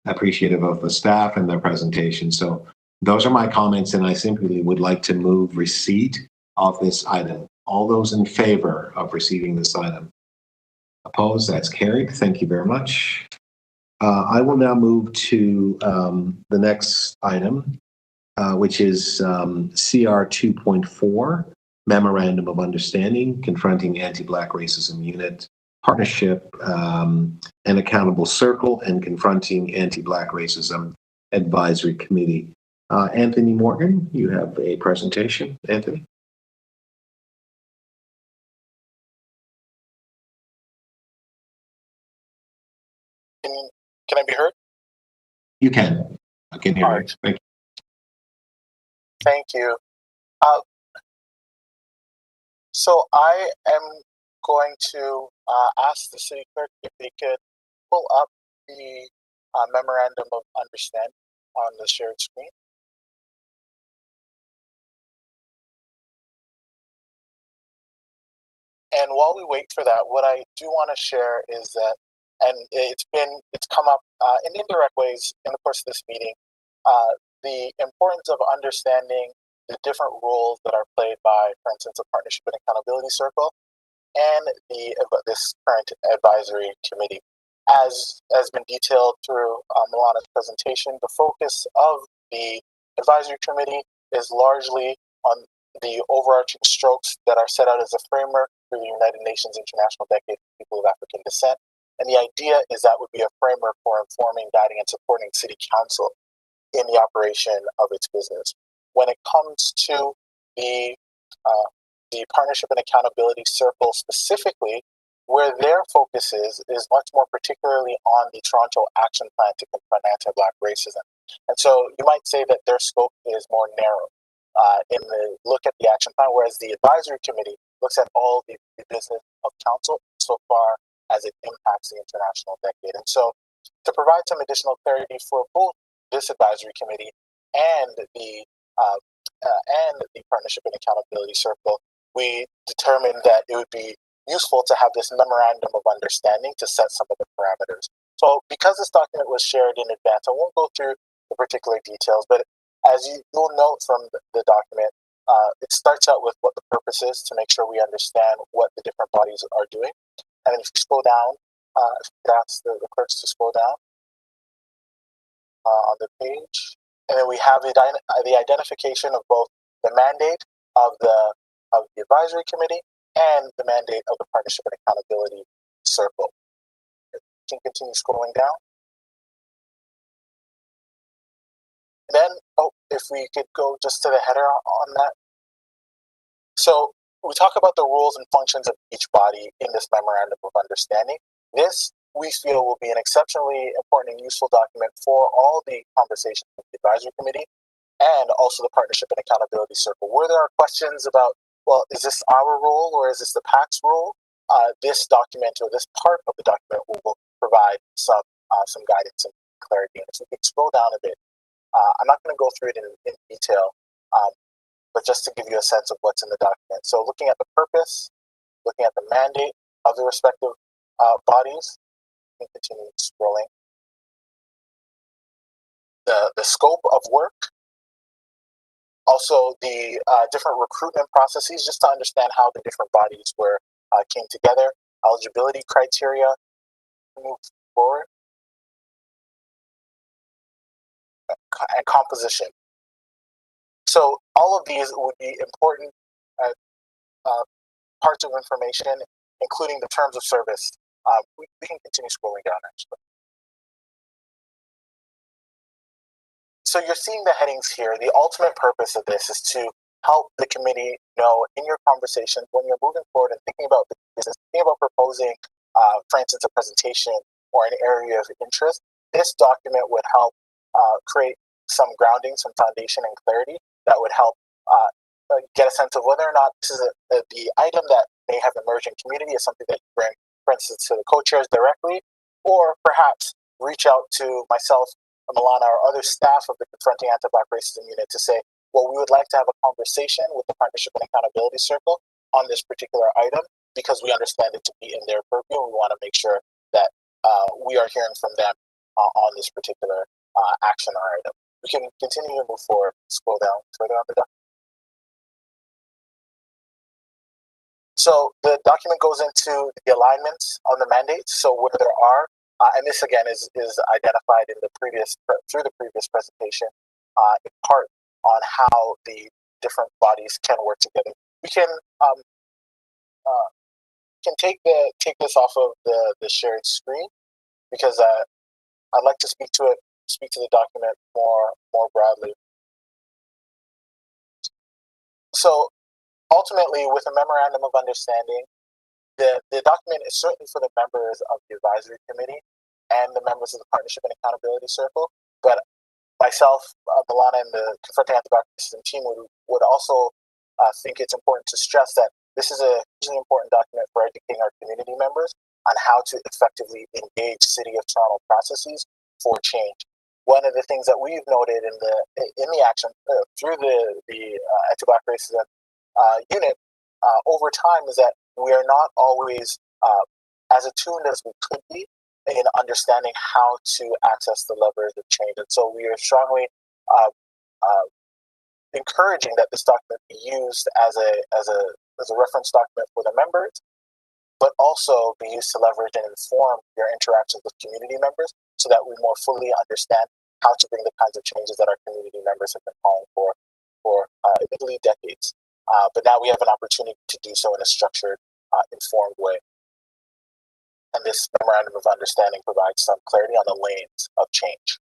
appreciative of the staff and their presentation. So those are my comments, and I simply would like to move receipt of this item. All those in favor of receiving this item? Opposed? That's carried. Thank you very much. I will now move to the next item, which is CR 2.4, Memorandum of Understanding, Confronting Anti-Black Racism Unit Partnership and Accountable Circle, and Confronting Anti-Black Racism Advisory Committee. Anthony Morgan, you have a presentation. Anthony? Can I be heard? You can. I can hear you. Thank you. Thank you. So I am going to ask the city clerk if they could pull up the memorandum of understanding on the shared screen. And while we wait for that, what I do want to share is that, and it's come up in indirect ways in the course of this meeting, the importance of understanding the different roles that are played by, for instance, a partnership and accountability circle and this current advisory committee. As has been detailed through Milana's presentation, the focus of the advisory committee is largely on the overarching strokes that are set out as a framework through the United Nations International Decade of People of African Descent. And the idea is that would be a framework for informing, guiding, and supporting City Council in the operation of its business. When it comes to the Partnership and Accountability Circle specifically, where their focus is much more particularly on the Toronto Action Plan to confront anti-Black racism. And so you might say that their scope is more narrow in the look at the action plan, whereas the advisory committee looks at all the business of council so far as it impacts the international decade. And so to provide some additional clarity for both this advisory committee and the Partnership and Accountability Circle, we determined that it would be useful to have this memorandum of understanding to set some of the parameters. So because this document was shared in advance, I won't go through the particular details, but as you'll note from the document, it starts out with what the purpose is to make sure we understand what the different bodies are doing. And then if you scroll down, if you could ask the clerks to scroll down on the page, and then we have the identification of both the mandate of the advisory committee and the mandate of the Partnership and Accountability Circle. You can continue scrolling down. Then, if we could go just to the header on that. So we talk about the roles and functions of each body in this memorandum of understanding. This, we feel, will be an exceptionally important and useful document for all the conversations with the advisory committee and also the Partnership and Accountability Circle. Where there are questions about, well, is this our role or is this the PAC's role? This document or this part of the document will provide some guidance and clarity. And if we could scroll down a bit, I'm not going to go through it in detail, but just to give you a sense of what's in the document. So looking at the purpose, looking at the mandate of the respective bodies, we can continue scrolling. The scope of work, also the different recruitment processes, just to understand how the different bodies came together, eligibility criteria, move forward, and composition. So all of these would be important parts of information, including the terms of service. We can continue scrolling down, actually. So you're seeing the headings here. The ultimate purpose of this is to help the committee know in your conversations when you're moving forward and thinking about the business, thinking about proposing, for instance, a presentation or an area of interest. This document would help create some grounding, some foundation and clarity that would help get a sense of whether or not this is the item that may have emerged in community is something that you bring, for instance, to the co-chairs directly, or perhaps reach out to myself, Milana, or other staff of the Confronting Anti-Black Racism Unit to say, well, we would like to have a conversation with the Partnership and Accountability Circle on this particular item. because we understand it to be in their purview. We want to make sure that we are hearing from them on this particular action or item. We can continue to move forward. Scroll down further on the document. So the document goes into the alignments on the mandates. So where there are, and this again is identified in the previous through the previous presentation, in part on how the different bodies can work together. We can take this off of the shared screen, because I'd like to speak to the document more broadly. So ultimately, with a memorandum of understanding, the document is certainly for the members of the advisory committee and the members of the partnership and accountability circle. But myself, Milana, and the Confronting Anti-Black Racism team would also think it's important to stress that this is a hugely important document for educating our community members on how to effectively engage City of Toronto processes for change. One of the things that we've noted in the action through the anti-Black racism unit over time is that we are not always as attuned as we could be in understanding how to access the levers of change. And so we are strongly encouraging that this document be used as a reference document for the members, but also be used to leverage and inform your interactions with community members so that we more fully understand how to bring the kinds of changes that our community members have been calling for admittedly decades. But now we have an opportunity to do so in a structured, informed way. And this memorandum of understanding provides some clarity on the lanes of change.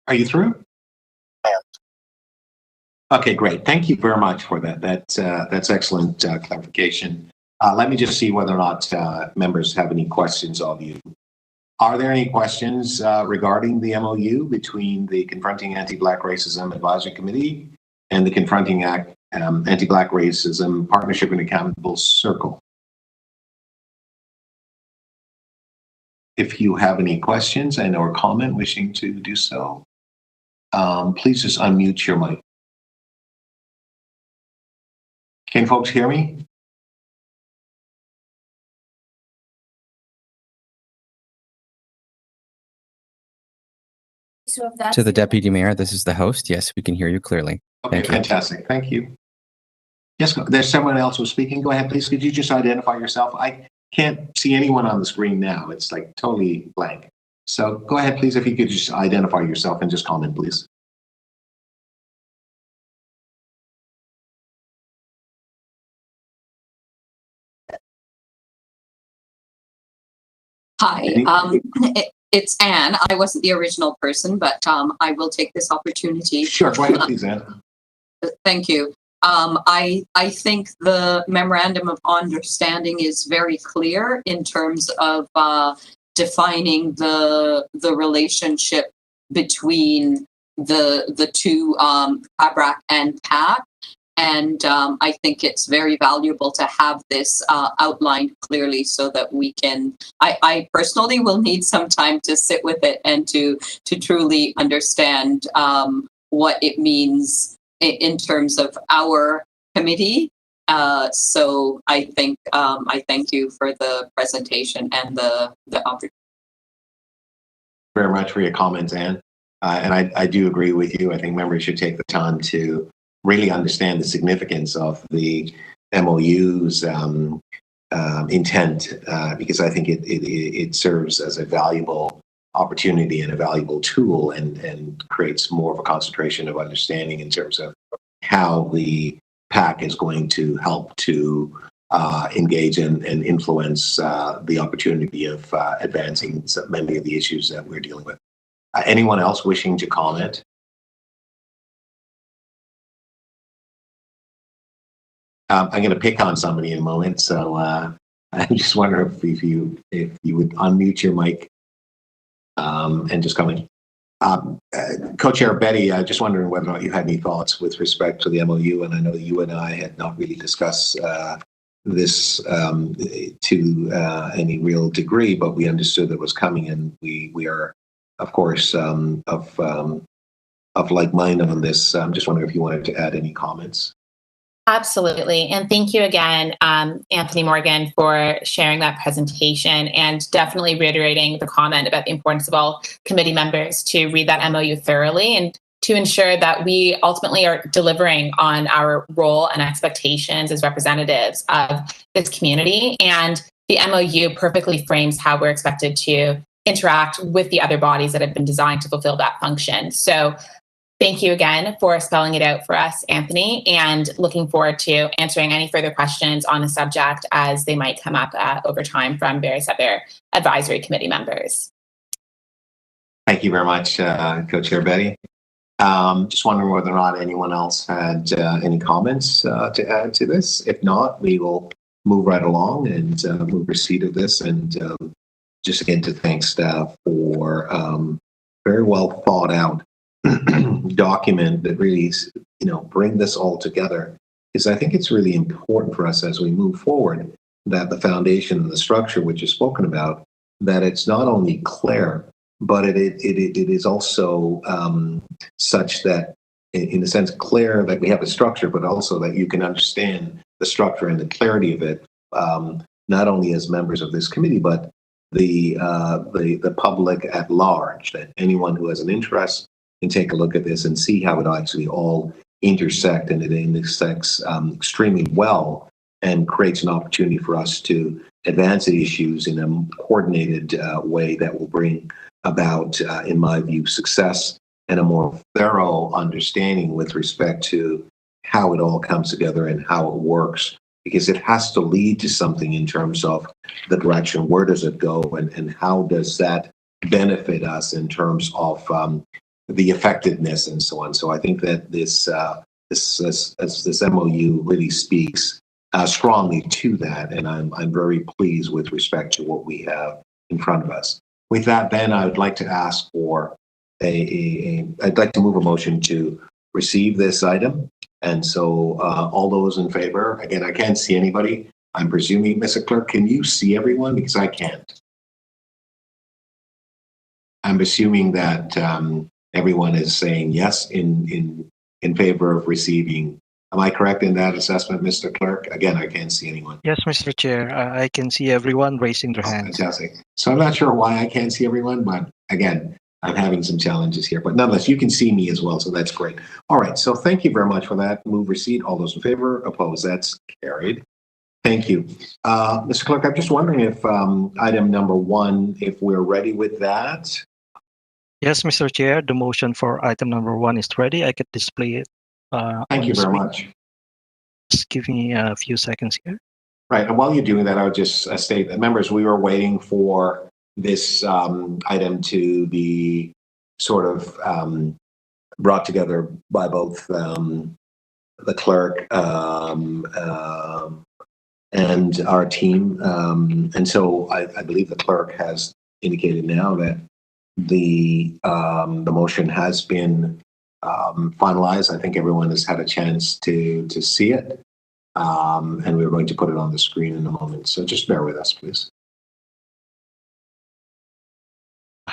Are you through? I am. Okay, great. Thank you very much for that. That's excellent clarification. Let me just see whether or not members have any questions of you. Are there any questions regarding the MOU between the Confronting Anti-Black Racism Advisory Committee and the Confronting Anti-Black Racism Partnership and Accountable Circle? If you have any questions and or comment wishing to do so, please just unmute your mic. Can folks hear me? To the Deputy Mayor, this is the host. Yes, we can hear you clearly. Okay, Thank you. fantastic. Thank you. Yes, there's someone else who's speaking. Go ahead, please. Could you just identify yourself? I can't see anyone on the screen now. It's like totally blank. So go ahead, please, if you could just identify yourself and just comment, please. Hi, it's Anne. I wasn't the original person, but I will take this opportunity. Sure, go ahead, please, Anne. Thank you. I think the memorandum of understanding is very clear in terms of defining the relationship between the two ABRAC and PAC. And I think it's very valuable to have this outlined clearly so that we can, I personally will need some time to sit with it and to truly understand what it means in terms of our committee. So I think I thank you for the presentation and the opportunity. Very much for your comments, Anne. And I do agree with you. I think members should take the time to really understand the significance of the MOU's intent, because I think it serves as a valuable opportunity and a valuable tool and creates more of a concentration of understanding in terms of how the PAC is going to help to engage and influence the opportunity of advancing many of the issues that we're dealing with. Anyone else wishing to comment? I'm going to pick on somebody in a moment, so I just wonder if you would unmute your mic and just come in. Co-Chair Betty, just wondering whether or not you had any thoughts with respect to the MOU, and I know you and I had not really discussed this to any real degree, but we understood that it was coming, and we are, of course, of like mind on this. I'm just wondering if you wanted to add any comments. Absolutely. And thank you again, Anthony Morgan, for sharing that presentation and definitely reiterating the comment about the importance of all committee members to read that MOU thoroughly and to ensure that we ultimately are delivering on our role and expectations as representatives of this community. And the MOU perfectly frames how we're expected to interact with the other bodies that have been designed to fulfill that function. So thank you again for spelling it out for us, Anthony, and looking forward to answering any further questions on the subject as they might come up over time from various other advisory committee members. Thank you very much, Co-Chair Betty. Just wondering whether or not anyone else had any comments to add to this. If not, we will move right along and move receipt of this. And just again to thank staff for very well thought out document that really, bring this all together. Because I think it's really important for us as we move forward that the foundation and the structure, which is spoken about, that it's not only clear, but it is also such that, in a sense, clear that we have a structure, but also that you can understand the structure and the clarity of it, not only as members of this committee, but the public at large. That anyone who has an interest can take a look at this and see how it actually all intersect, and it intersects extremely well, and creates an opportunity for us to advance the issues in a coordinated way that will bring about, in my view, success and a more thorough understanding with respect to how it all comes together and how it works, because it has to lead to something in terms of the direction. Where does it go, and how does that benefit us in terms of the effectiveness and so on. So I think that this MOU really speaks strongly to that, and I'm very pleased with respect to what we have in front of us. With that, then, I would like to ask for I'd like to move a motion to receive this item. And so all those in favor, again, I can't see anybody. I'm presuming, Mr. Clerk, can you see everyone? Because I can't. I'm assuming that everyone is saying yes in favor of receiving. Am I correct in that assessment, Mr. Clerk? Again, I can't see anyone. Yes, Mr. Chair. I can see everyone raising their hands. Fantastic. So I'm not sure why I can't see everyone, but again, I'm having some challenges here. But nonetheless, you can see me as well, so that's great. All right, so thank you very much for that. Move receipt. All those in favor? Opposed? That's carried. Thank you. Mr. Clerk, I'm just wondering if item number 1, if we're ready with that. Yes, Mr. Chair. The motion for item number 1 is ready. I could display it. Thank you very much. Just give me a few seconds here. Right, and while you're doing that, I would just state that, members, we were waiting for this item to be sort of brought together by both the clerk and our team. And so I believe the clerk has indicated now that the motion has been finalized. I think everyone has had a chance to see it. And we're going to put it on the screen in a moment. So just bear with us, please.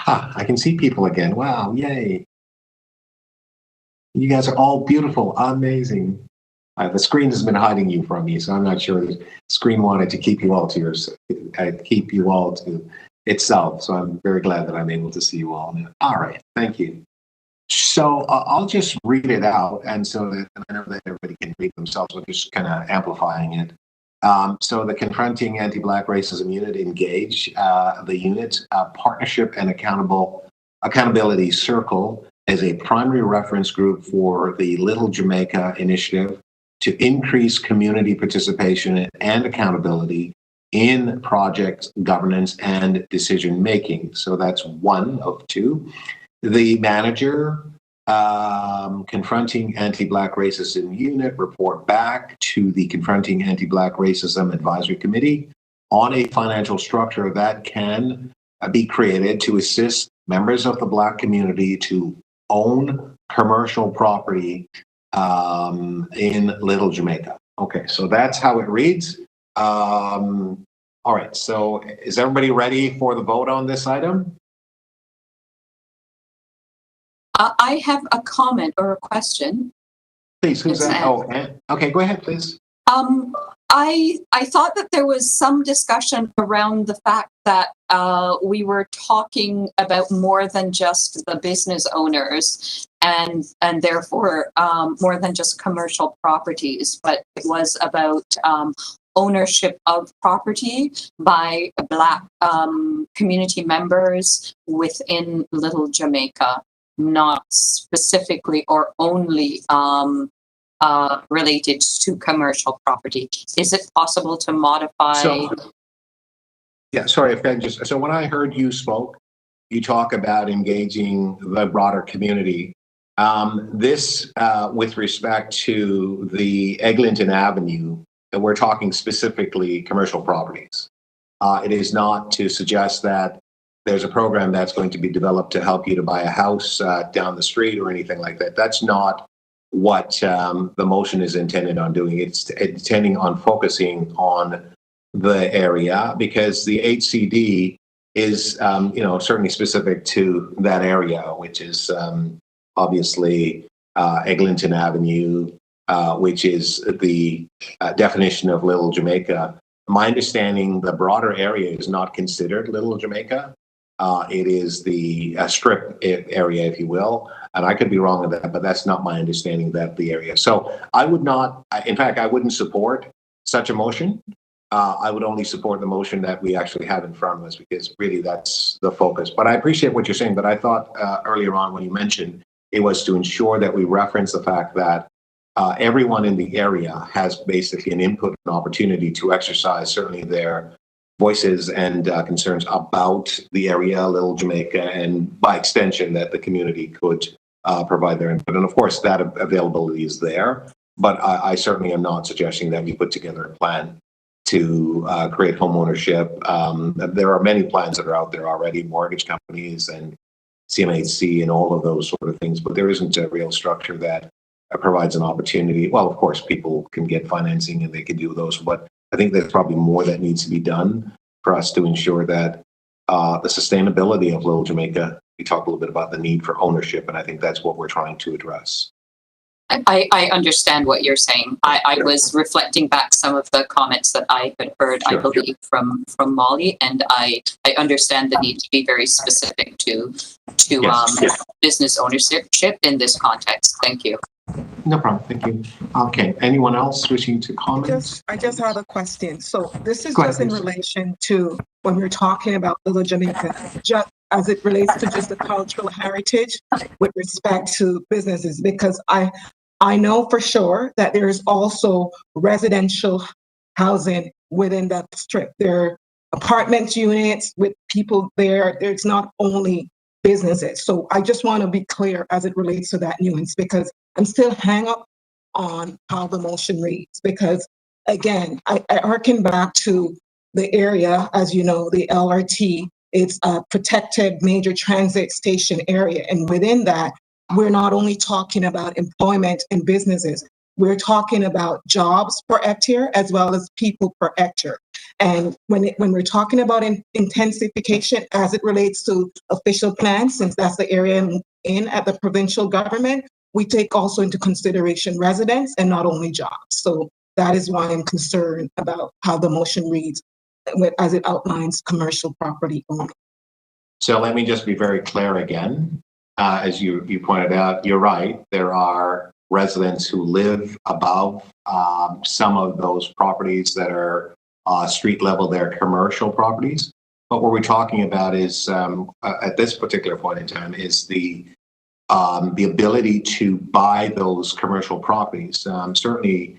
I can see people again. Wow, yay. You guys are all beautiful, amazing. The screen has been hiding you from me, so I'm not sure the screen wanted to keep you all to itself. So I'm very glad that I'm able to see you all now. All right, thank you. So I'll just read it out, and so that I know that everybody can read themselves. We're just kind of amplifying it. So the Confronting Anti-Black Racism Unit engage the unit partnership and accountability circle as a primary reference group for the Little Jamaica initiative to increase community participation and accountability in project governance and decision making. So that's 1 of 2. The manager, Confronting Anti-Black Racism Unit, report back to the Confronting Anti-Black Racism Advisory Committee on a financial structure that can be created to assist members of the Black community to own commercial property in Little Jamaica. Okay, so that's how it reads. All right, so is everybody ready for the vote on this item? I have a comment or a question. Please, who's It's that? Anne. Oh, Anne. Okay, go ahead, please. I thought that there was some discussion around the fact that we were talking about more than just the business owners and therefore more than just commercial properties, but it was about ownership of property by Black community members within Little Jamaica, not specifically or only related to commercial property. Is it possible to modify? Yeah, sorry, if I just, so when I heard you spoke, you talk about engaging the broader community. This, with respect to the Eglinton Avenue, and we're talking specifically commercial properties. It is not to suggest that there's a program that's going to be developed to help you to buy a house down the street or anything like that. That's not what the motion is intended on doing. It's intending on focusing on the area because the HCD is, certainly specific to that area, which is obviously Eglinton Avenue, which is the definition of Little Jamaica. My understanding, the broader area is not considered Little Jamaica. It is the strip area, if you will. And I could be wrong with that, but that's not my understanding of that, the area. So I would not, in fact, I wouldn't support such a motion. I would only support the motion that we actually have in front of us because really that's the focus. But I appreciate what you're saying, but I thought earlier on when you mentioned it was to ensure that we reference the fact that everyone in the area has basically an input and opportunity to exercise certainly their voices and concerns about the area, Little Jamaica, and by extension that the community could provide their input. And of course, that availability is there, but I certainly am not suggesting that we put together a plan to create home ownership. There are many plans that are out there already, mortgage companies and CMHC and all of those sort of things, but there isn't a real structure that provides an opportunity. Well, of course, people can get financing and they can do those, but I think there's probably more that needs to be done for us to ensure that the sustainability of Little Jamaica, we talked a little bit about the need for ownership, and I think that's what we're trying to address. I understand what you're saying. I was reflecting back some of the comments that I had heard, I believe, from Molly, and I understand the need to be very specific to business ownership in this context. Thank you. No problem. Thank you. Okay. Anyone else wishing to comment? I just have a question. So this is just in relation to when we're talking about Little Jamaica, just as it relates to just the cultural heritage with respect to businesses, because I know for sure that there is also residential housing within that strip. There are apartment units with people there. There's not only businesses. So I just want to be clear as it relates to that nuance, because I'm still hung up on how the motion reads, because again, I harken back to the area, as you know, the LRT, it's a protected major transit station area. And within that, we're not only talking about employment and businesses, we're talking about jobs per hectare as well as people per hectare. And when we're talking about intensification as it relates to official plans, since that's the area in at the provincial government, we take also into consideration residents and not only jobs. So that is why I'm concerned about how the motion reads as it outlines commercial property only. So let me just be very clear again. As you pointed out, you're right. There are residents who live above some of those properties that are street level. They're commercial properties. But what we're talking about is, at this particular point in time, is the ability to buy those commercial properties. Certainly,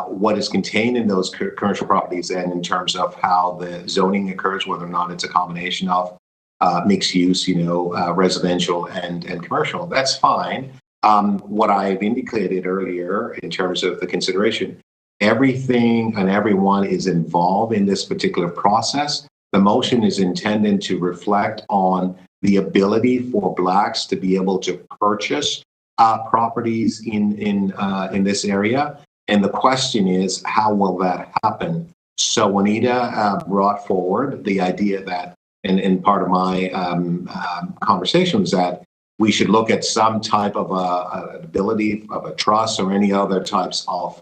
what is contained in those commercial properties, and in terms of how the zoning occurs, whether or not it's a combination of mixed use, residential and commercial, that's fine. What I've indicated earlier in terms of the consideration, everything and everyone is involved in this particular process. The motion is intended to reflect on the ability for Blacks to be able to purchase properties in this area. And the question is, how will that happen? So Juanita brought forward the idea that, and part of my conversation was that we should look at some type of an ability of a trust or any other types of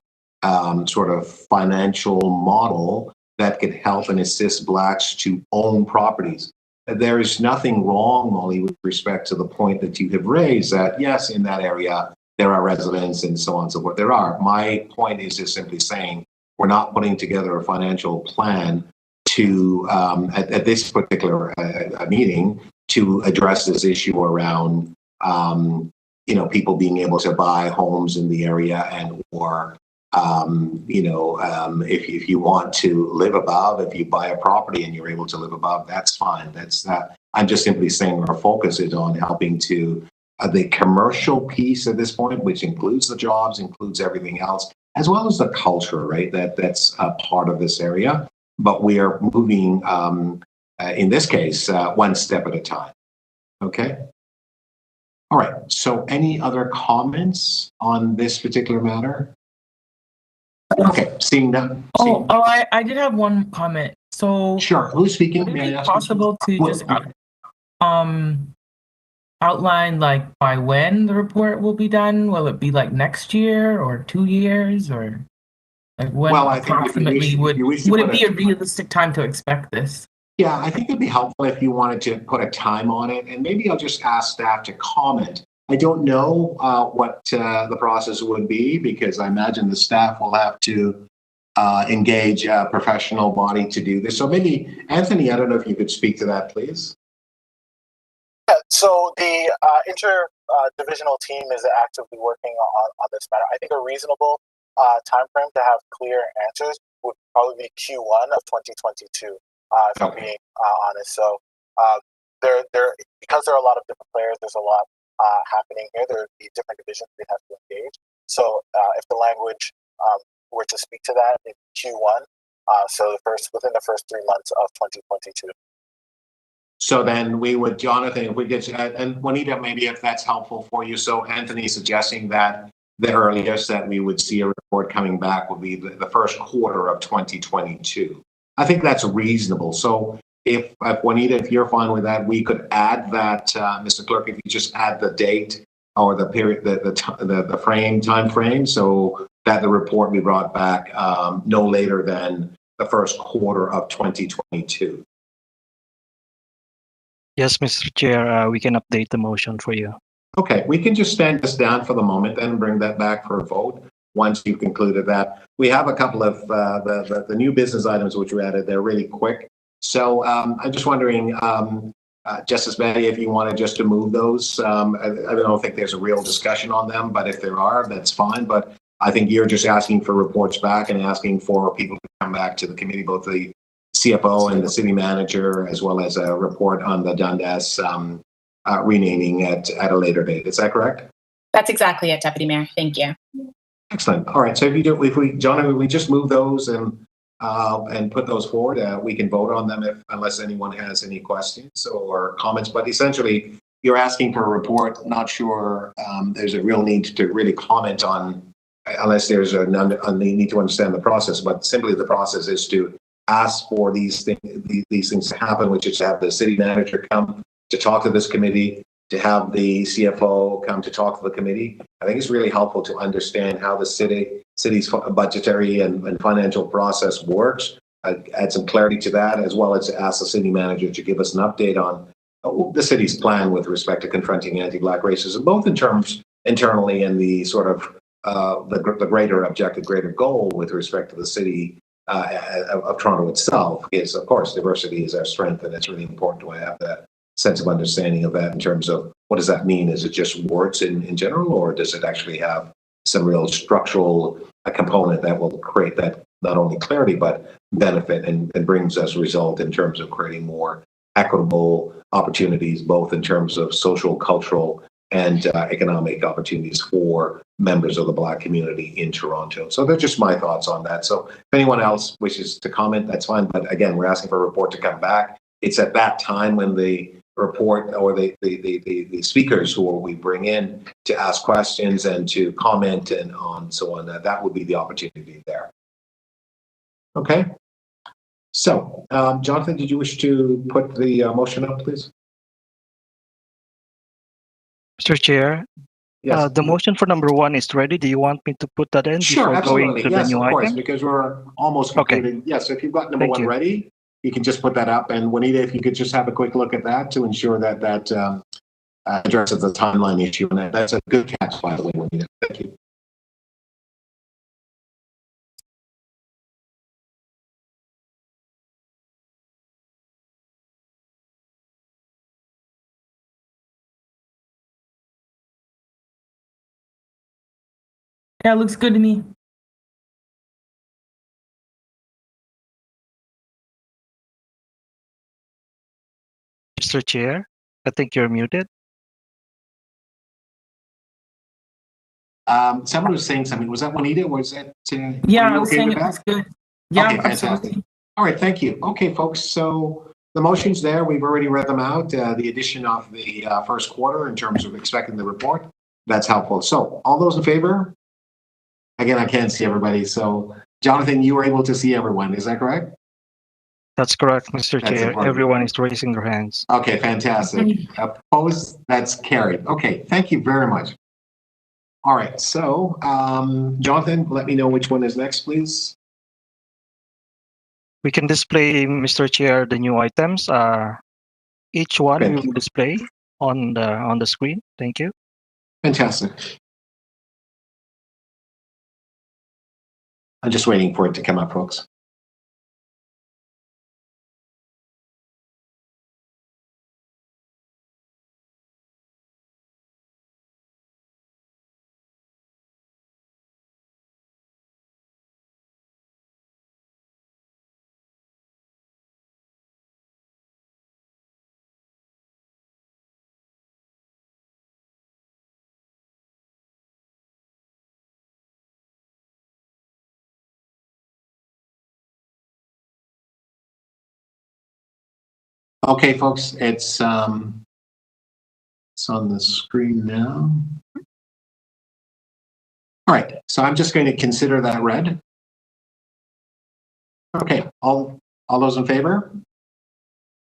sort of financial model that could help and assist Blacks to own properties. There is nothing wrong, Molly, with respect to the point that you have raised that, yes, in that area, there are residents and so on and so forth. There are. My point is just simply saying we're not putting together a financial plan to, at this particular meeting, to address this issue around, people being able to buy homes in the area and or if you want to live above, if you buy a property and you're able to live above, that's fine. That's not. I'm just simply saying our focus is on helping to the commercial piece at this point, which includes the jobs, includes everything else, as well as the culture, right? That's a part of this area. But we are moving, in this case, one step at a time. Okay. All right. So, any other comments on this particular matter? Okay, seeing that. I did have one comment. So sure, who's speaking? Would it be possible to just outline like by when the report will be done? Will it be like next year or 2 years or like when approximately would it be a realistic time to expect this? Yeah, I think it'd be helpful if you wanted to put a time on it, and maybe I'll just ask staff to comment. I don't know what the process would be because I imagine the staff will have to engage a professional body to do this. So maybe, Anthony, I don't know if you could speak to that, please. Yeah, so the interdivisional team is actively working on this matter. I think a reasonable time frame to have clear answers would probably be Q1 of 2022, if I'm being honest. So because there are a lot of different players, there's a lot happening here. There would be different divisions we have to engage. So if the language were to speak to that in Q1, so within the first 3 months of 2022. So then we would, Jonathan, if we get and Juanita, maybe if that's helpful for you. So Anthony suggesting that the earliest that we would see a report coming back would be the first quarter of 2022. I think that's reasonable. So if Juanita, if you're fine with that, we could add that, Mr. Clerk, if you just add the date or the period, the time frame, so that the report be brought back no later than the first quarter of 2022. Yes, Mr. Chair, we can update the motion for you. Okay, we can just stand this down for the moment and bring that back for a vote once you've concluded that. We have a couple of the new business items which were added. They're really quick. So I'm just wondering, Justice Betty, if you wanted just to move those. I don't think there's a real discussion on them, but if there are, that's fine. But I think you're just asking for reports back and asking for people to come back to the committee, both the CFO and the city manager, as well as a report on the Dundas renaming at a later date. Is that correct? That's exactly it, Deputy Mayor. Thank you. Excellent. All right. So if we just move those and put those forward, we can vote on them unless anyone has any questions or comments. But essentially, you're asking for a report. Not sure there's a real need to really comment on, unless there's a need to understand the process. But simply, the process is to ask for these things to happen, which is to have the city manager come to talk to this committee, to have the CFO come to talk to the committee. I think it's really helpful to understand how the city's budgetary and financial process works, add some clarity to that, as well as to ask the city manager to give us an update on the city's plan with respect to confronting anti-Black racism, both in terms internally and the sort of the greater objective, greater goal with respect to the city of Toronto itself. Is, of course, diversity is our strength, and it's really important to have that sense of understanding of that in terms of what does that mean? Is it just words in general, or does it actually have some real structural component that will create that not only clarity but benefit and brings us result in terms of creating more equitable opportunities, both in terms of social, cultural, and economic opportunities for members of the Black community in Toronto. So they're just my thoughts on that. So if anyone else wishes to comment, that's fine. But again, we're asking for a report to come back. It's at that time when the report or the speakers who we bring in to ask questions and to comment and on so on, that would be the opportunity there. Okay. So, Jonathan, did you wish to put the motion up, please? Mr. Chair, Yes. the motion for number 1 is ready. Do you want me to put that in Sure, before going absolutely. to the Yes, new of course, item? because we're almost Okay. concluding. Yes, if you've got number Thank 1 you. ready, you can just put that up. And Juanita, if you could just have a quick look at that to ensure that addresses the timeline issue. And that's a good catch, by the way, Juanita. Thank you. Yeah, it looks good to me. Mr. Chair, I think you're muted. Someone was saying something. Was that Juanita? Or was that? Yeah, are you I was okay saying with it that? looks good. Yeah, Okay, fantastic. absolutely. All right, thank you. Okay, folks, so the motions there, we've already read them out. The addition of the first quarter in terms of expecting the report, that's helpful. So all those in favor? Again, I can't see everybody. So Jonathan, you were able to see everyone. Is that correct? That's correct, Mr. That's Chair. important. Everyone is raising their hands. Okay, fantastic. Opposed? That's carried. Okay, thank you very much. All right, so Jonathan, let me know which one is next, please. We can display, Mr. Chair, the new items. Each one Thank will you. display on the screen. Thank you. Fantastic. I'm just waiting for it to come up, folks. Okay, folks, it's on the screen now. All right, so I'm just going to consider that read. Okay, all those in favor?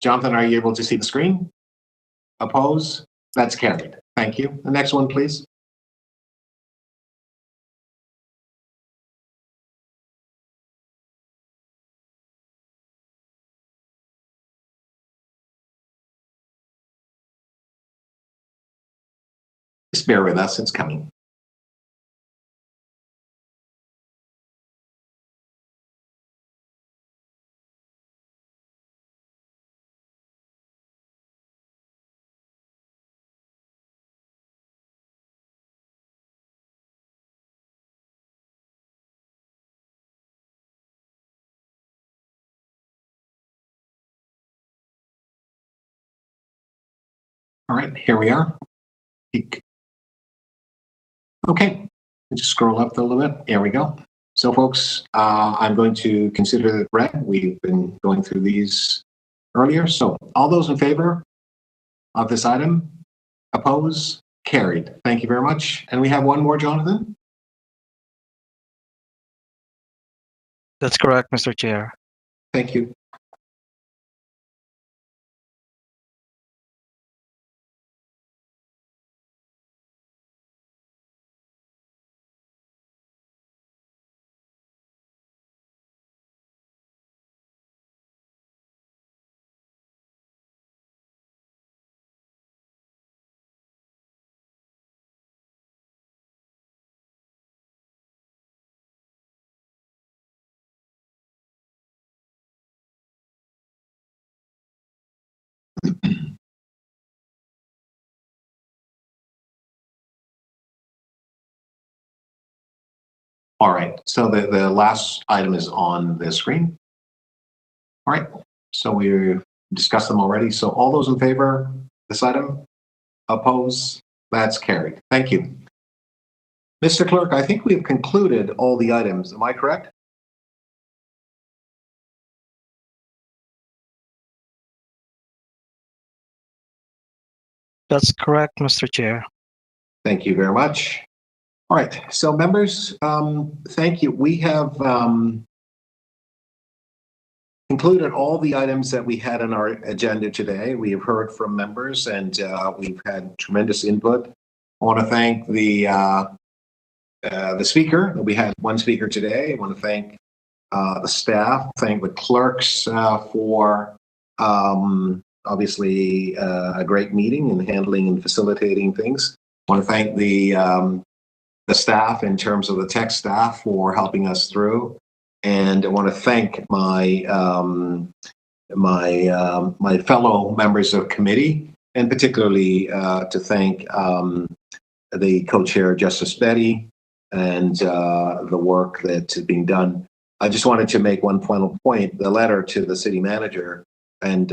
Jonathan, are you able to see the screen? Oppose? That's carried. Thank you. The next one, please. Just bear with us, it's coming. All right, here we are. Okay, just scroll up a little bit. There we go. So, folks, I'm going to consider it read. We've been going through these earlier. So, all those in favor of this item? Oppose? Carried. Thank you very much. And we have one more, Jonathan? That's correct, Mr. Chair. Thank you. All right, so the last item is on the screen. All right, so we discussed them already. So all those in favor of this item? Oppose? That's carried. Thank you. Mr. Clerk, I think we've concluded all the items. Am I correct? That's correct, Mr. Chair. Thank you very much. All right, so members, thank you. We have concluded all the items that we had on our agenda today. We have heard from members and we've had tremendous input. want to thank the speaker. We had one speaker today. I want to thank the staff, thank the clerks for obviously a great meeting and handling and facilitating things. I want to thank the staff in terms of the tech staff for helping us through, and I want to thank my my fellow members of committee, and particularly to thank the co-chair Justice Betty and the work that's being done. I just wanted to make one final point. The letter to the city manager and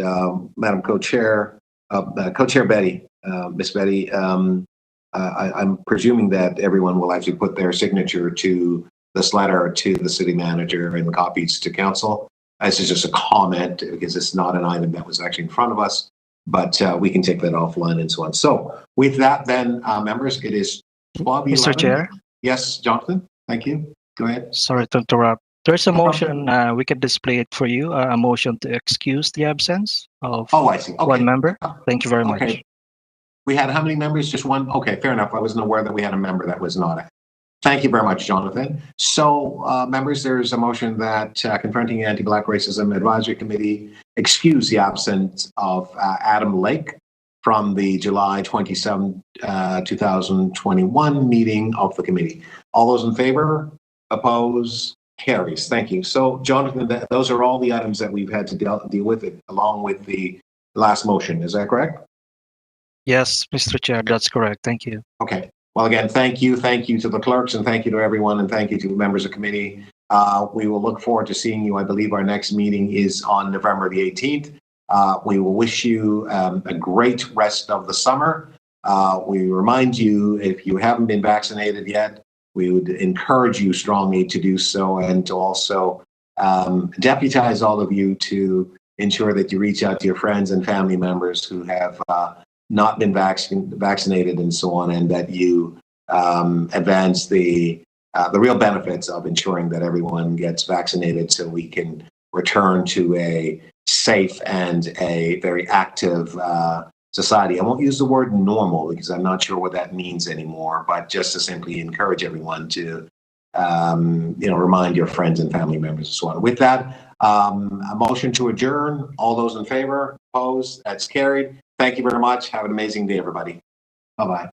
Madam Co-Chair, Co-Chair Betty, Miss Betty, I'm presuming that everyone will actually put their signature to this letter to the city manager and copies to council. This is just a comment because it's not an item that was actually in front of us, but we can take that offline and so on. So with that then, members, it is 12:11. Mr. Chair? Yes, Jonathan, thank you. Go ahead. Sorry to interrupt. There's a motion, we can display it for you, a motion to excuse the absence of I see. Okay. one member. Thank you very much. We had how many members? Just one? Okay, fair enough. I wasn't aware that we had a member that was not. Thank you very much, Jonathan. So, members, there's a motion that Confronting Anti-Black Racism Advisory Committee excuse the absence of Adam Lake from the July 27, 2021 meeting of the committee. All those in favor? Oppose? Carries. Thank you. So, Jonathan, those are all the items that we've had to deal with it, along with the last motion. Is that correct? Yes, Mr. Chair, that's correct. Thank you. Okay. Well, again, thank you. Thank you to the clerks, and thank you to everyone, and thank you to the members of committee. We will look forward to seeing you. I believe our next meeting is on November the 18th. We will wish you a great rest of the summer. We remind you, if you haven't been vaccinated yet, we would encourage you strongly to do so, and to also deputize all of you to ensure that you reach out to your friends and family members who have not been vaccinated and so on, and that you advance the real benefits of ensuring that everyone gets vaccinated so we can return to a safe and a very active society. I won't use the word normal because I'm not sure what that means anymore, but just to simply encourage everyone to remind your friends and family members and so on. With that, a motion to adjourn. All those in favor? Opposed? That's carried. Thank you very much. Have an amazing day, everybody. Bye-bye.